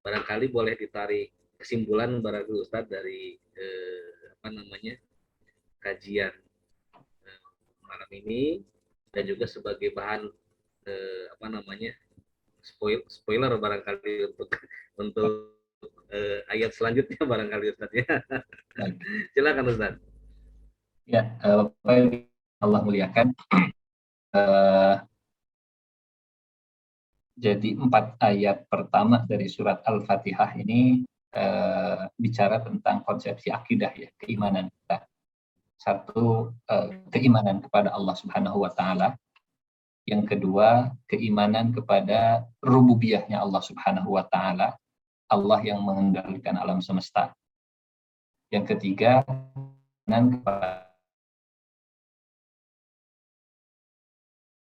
barangkali boleh ditarik kesimpulan barangkali Ustaz dari kajian malam ini, dan juga sebagai bahan spoiler barangkali untuk ayat selanjutnya barangkali Ustaz ya. Silakan Ustaz. Ya, Allah muliakan. Jadi 4 ayat pertama dari surat Al-Fatihah ini bicara tentang konsepsi akidah ya, keimanan kita. 1, keimanan kepada Allah Subhanahu wa taala. Yang kedua, keimanan kepada rububiyahnya Allah Subhanahu wa taala, Allah yang mengendalikan alam semesta. Yang ketiga, keimanan kepada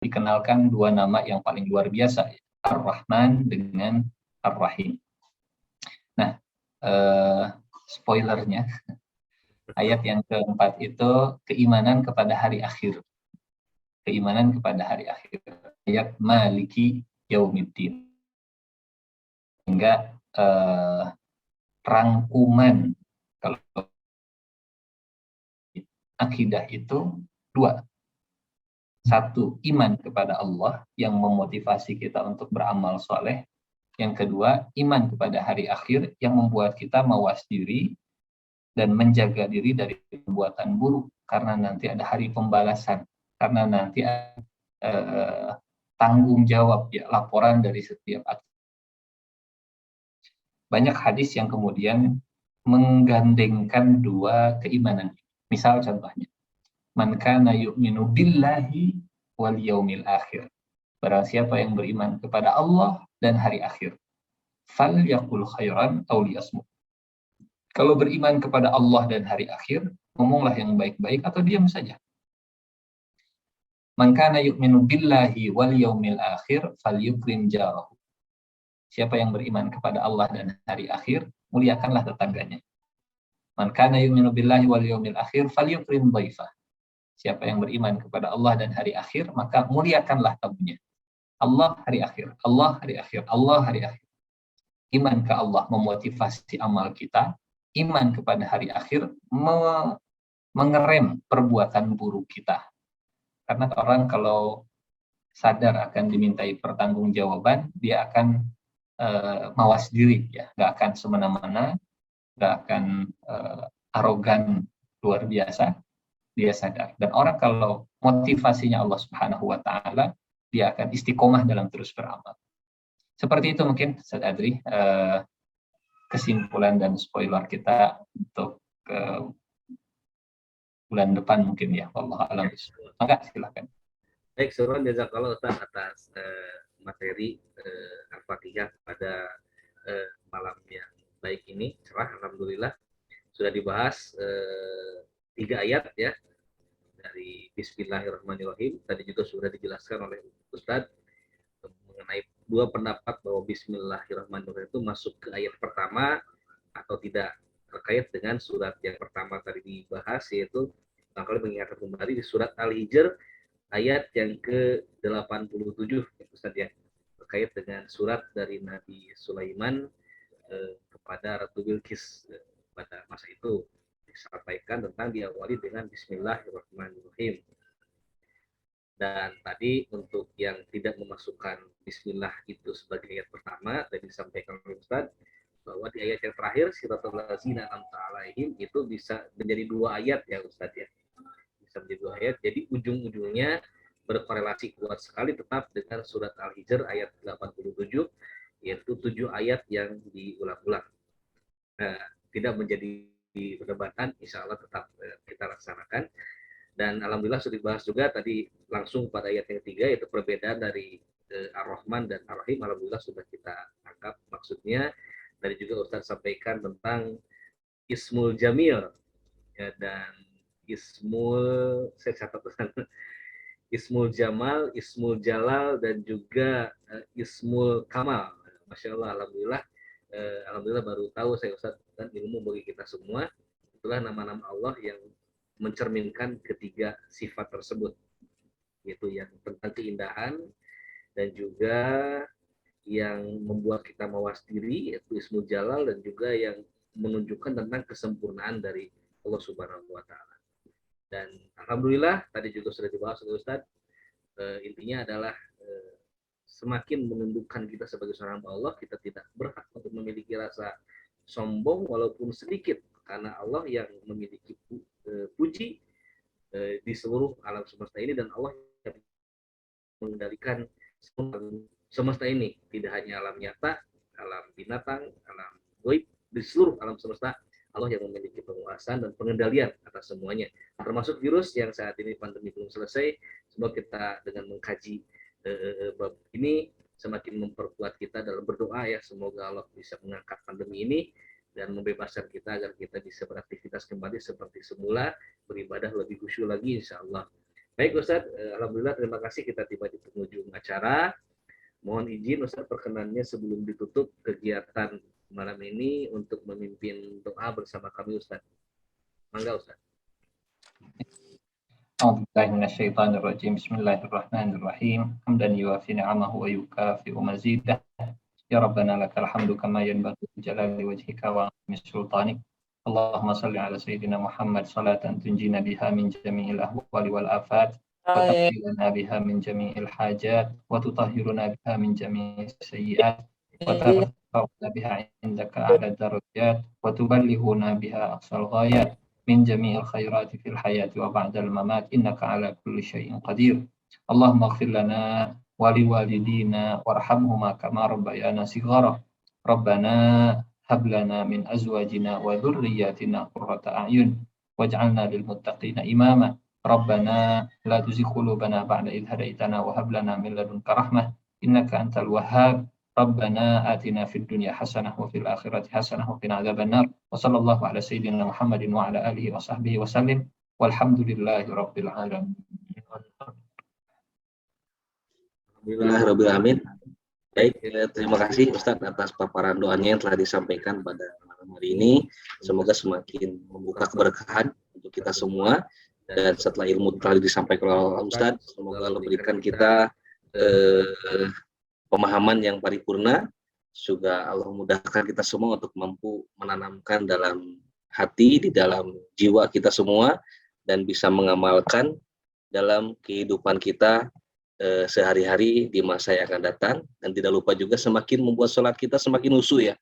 dikenalkan 2 nama yang paling luar biasa, Ar-Rahman dengan Ar-Rahim. Nah, spoilernya, ayat yang keempat itu keimanan kepada hari akhir. keimanan kepada hari akhir. Ayat Maliki Yaumiddin. Hingga rangkuman kalau akidah itu dua. Satu, iman kepada Allah yang memotivasi kita untuk beramal soleh. Yang kedua, iman kepada hari akhir yang membuat kita mawas diri dan menjaga diri dari perbuatan buruk. Karena nanti ada hari pembalasan. Karena nanti ada tanggung jawab, ya, laporan dari setiap aktivitas. Banyak hadis yang kemudian menggandengkan dua keimanan. Misal contohnya, man kana yu'minu billahi wal yaumil akhir. Barang siapa yang beriman kepada Allah dan hari akhir, fal yaqul khairan aw liyasmut. Kalau beriman kepada Allah dan hari akhir, ngomonglah yang baik-baik atau diam saja. Man kana yu'minu billahi wal yaumil akhir falyukrim jarahu. Siapa yang beriman kepada Allah dan hari akhir, muliakanlah tetangganya. Man kana yu'minu billahi wal yaumil akhir falyukrim dhaifah. Siapa yang beriman kepada Allah dan hari akhir, maka muliakanlah tamunya. Allah hari akhir, Allah hari akhir, Allah hari akhir. Iman ke Allah memotivasi amal kita, iman kepada hari akhir mengerem perbuatan buruk kita. Karena orang kalau sadar akan dimintai pertanggungjawaban, dia akan mawas diri, ya, nggak akan semena-mena, nggak akan arogan luar biasa. Dia sadar. Dan orang kalau motivasinya Allah Subhanahu wa Ta'ala, dia akan istiqomah dalam terus beramal. Seperti itu mungkin, Ustaz Adri, kesimpulan dan spoiler kita untuk bulan depan mungkin, ya. Wallahu a'lam. Maka silakan. Baik, syukran jazakallah Ustaz atas materi Al-Fatihah pada malam yang baik ini, cerah, alhamdulillah. Sudah dibahas 3 ayat, ya, dari Bismillahirrahmanirrahim. Tadi juga sudah dijelaskan oleh Ustadz mengenai 2 pendapat bahwa Bismillahirrahmanirrahim itu masuk ke ayat pertama atau tidak, terkait dengan surat yang pertama tadi dibahas, yaitu kalau mengingatkan kembali di surat Al-Hijr ayat yang ke-87, Ustadz, ya, terkait dengan surat dari Nabi Sulaiman kepada Ratu Bilqis pada masa itu, disampaikan tentang diawali dengan Bismillahirrahmanirrahim. Dan tadi untuk yang tidak memasukkan Bismillah itu sebagai ayat pertama, tadi disampaikan oleh Ustaz bahwa di ayat yang terakhir siratal ladzina an'amta 'alaihim itu bisa menjadi 2 ayat, ya Ustaz, ya. Bisa menjadi 2 ayat. Jadi ujung-ujungnya berkorelasi kuat sekali tetap dengan surat Al-Hijr ayat 87, yaitu 7 ayat yang diulang-ulang. Tidak menjadi perdebatan, insya Allah tetap kita laksanakan. Dan alhamdulillah sudah dibahas juga tadi langsung pada ayat yang ketiga, yaitu perbedaan dari Ar-Rahman dan Ar-Rahim. Alhamdulillah sudah kita tangkap maksudnya. Tadi juga Ustaz sampaikan tentang Ismul Jamil, ya, dan saya catat Ismul Jamal, Ismul Jalal, dan juga Ismul Kamal. Masya Allah, alhamdulillah. Alhamdulillah baru tahu saya, Ustaz, dan ilmu bagi kita semua. Itulah nama-nama Allah yang mencerminkan ketiga sifat tersebut, yaitu yang tentang keindahan dan juga yang membuat kita mawas diri, yaitu Ismul Jalal, dan juga yang menunjukkan tentang kesempurnaan dari Allah Subhanahu wa Ta'ala. Dan alhamdulillah tadi juga sudah dibahas oleh Ustaz, intinya adalah semakin menundukkan kita sebagai seorang hamba Allah, kita tidak berhak untuk memiliki rasa sombong walaupun sedikit, karena Allah yang memiliki puji di seluruh alam semesta ini, dan Allah yang mengendalikan semesta ini, tidak hanya alam nyata, alam binatang, alam gaib, di seluruh alam semesta Allah yang memiliki penguasaan dan pengendalian atas semuanya, termasuk virus yang saat ini pandemi belum selesai. Semoga kita dengan mengkaji bab ini semakin memperkuat kita dalam berdoa, ya, semoga Allah bisa mengangkat pandemi ini dan membebaskan kita agar kita bisa beraktivitas kembali seperti semula, beribadah lebih khusyuk lagi, insya Allah. Baik Ustaz, alhamdulillah, terima kasih, kita tiba di penghujung acara. Mohon izin Ustaz perkenannya sebelum ditutup kegiatan malam ini untuk memimpin doa bersama kami, Ustaz. Mangga Ustaz. أعوذ بالله من الشيطان الرجيم. بسم الله الرحمن الرحيم. حمدا يوافي نعمه ويكافئ مزيده. يا ربنا لك الحمد كما ينبغي لجلال وجهك وعظيم سلطانك. اللهم صل على سيدنا محمد صلاة تنجينا بها من جميع الأهوال والآفات، وتقضي لنا بها من جميع الحاجات، وتطهرنا بها من جميع السيئات، وترفعنا بها عندك أعلى الدرجات، وتبلغنا بها أقصى الغايات من جميع الخيرات في الحياة وبعد الممات، إنك على كل شيء قدير. اللهم اغفر لنا ولوالدينا وارحمهما كما ربيانا صغارا. ربنا هب لنا من أزواجنا وذرياتنا قرة أعين واجعلنا للمتقين إماما. ربنا لا تزغ قلوبنا بعد إذ هديتنا وهب لنا من لدنك رحمة إنك أنت الوهاب. ربنا آتنا في الدنيا حسنة وفي الآخرة حسنة وقنا عذاب النار. وصلى الله على سيدنا محمد وعلى آله وصحبه وسلم والحمد لله رب العالمين. Alhamdulillahirrahmanirrahim. Baik, terima kasih Ustadz atas paparan doanya yang telah disampaikan pada malam hari ini. Semoga semakin membuka keberkahan untuk kita semua. Dan setelah ilmu telah disampaikan oleh Ustadz, semoga Allah berikan kita pemahaman yang paripurna. Juga Allah mudahkan kita semua untuk mampu menanamkan dalam hati, di dalam jiwa kita semua, dan bisa mengamalkan dalam kehidupan kita sehari-hari di masa yang akan datang. Dan tidak lupa juga semakin membuat sholat kita semakin husu ya,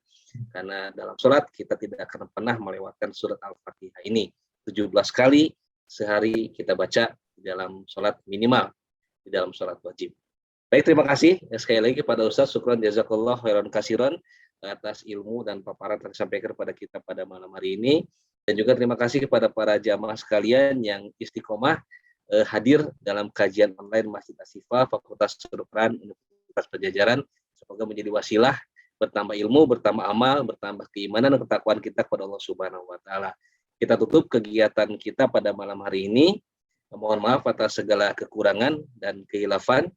karena dalam sholat kita tidak akan pernah melewatkan surat Al-Fatihah ini 17 kali sehari kita baca di dalam sholat minimal, di dalam sholat wajib. Baik, terima kasih sekali lagi kepada Ustaz. Syukran jazakallah khairan kasiran atas ilmu dan paparan yang disampaikan kepada kita pada malam hari ini. Dan juga terima kasih kepada para jamaah sekalian yang istiqomah hadir dalam kajian online Masjid Asy-Syifa Fakultas Kedokteran Universitas Padjadjaran. Semoga menjadi wasilah bertambah ilmu, bertambah amal, bertambah keimanan dan ketakwaan kita kepada Allah Subhanahu wa taala. Kita tutup kegiatan kita pada malam hari ini. Mohon maaf atas segala kekurangan dan kehilafan.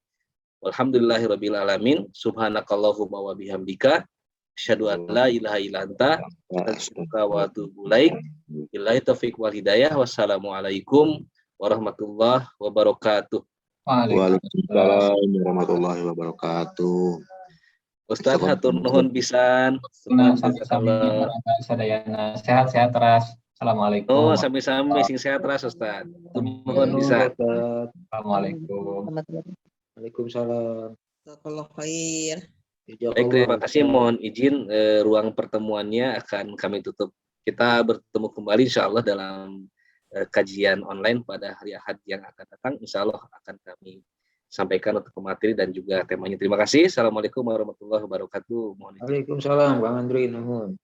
Walhamdulillahirabbil alamin. Subhanakallahumma wa bihamdika asyhadu an la ilaha illa anta astaghfiruka wa atubu ilaik. Billahi taufiq wal hidayah. Wassalamualaikum warahmatullahi wabarakatuh. Waalaikumsalam warahmatullahi wabarakatuh. Ustaz hatur nuhun pisan. Sadayana sehat-sehat terus. Assalamualaikum. Oh, sami-sami sing sehat terus Ustaz. Nuhun pisan. Assalamualaikum. Waalaikumsalam. Jazakallah khair. Baik, terima kasih. Mohon izin ruang pertemuannya akan kami tutup. Kita bertemu kembali insya Allah dalam kajian online pada hari Ahad yang akan datang. Insya Allah akan kami sampaikan untuk materi dan juga temanya. Terima kasih. Assalamualaikum warahmatullahi wabarakatuh. Waalaikumsalam Bang Andri, nuhun.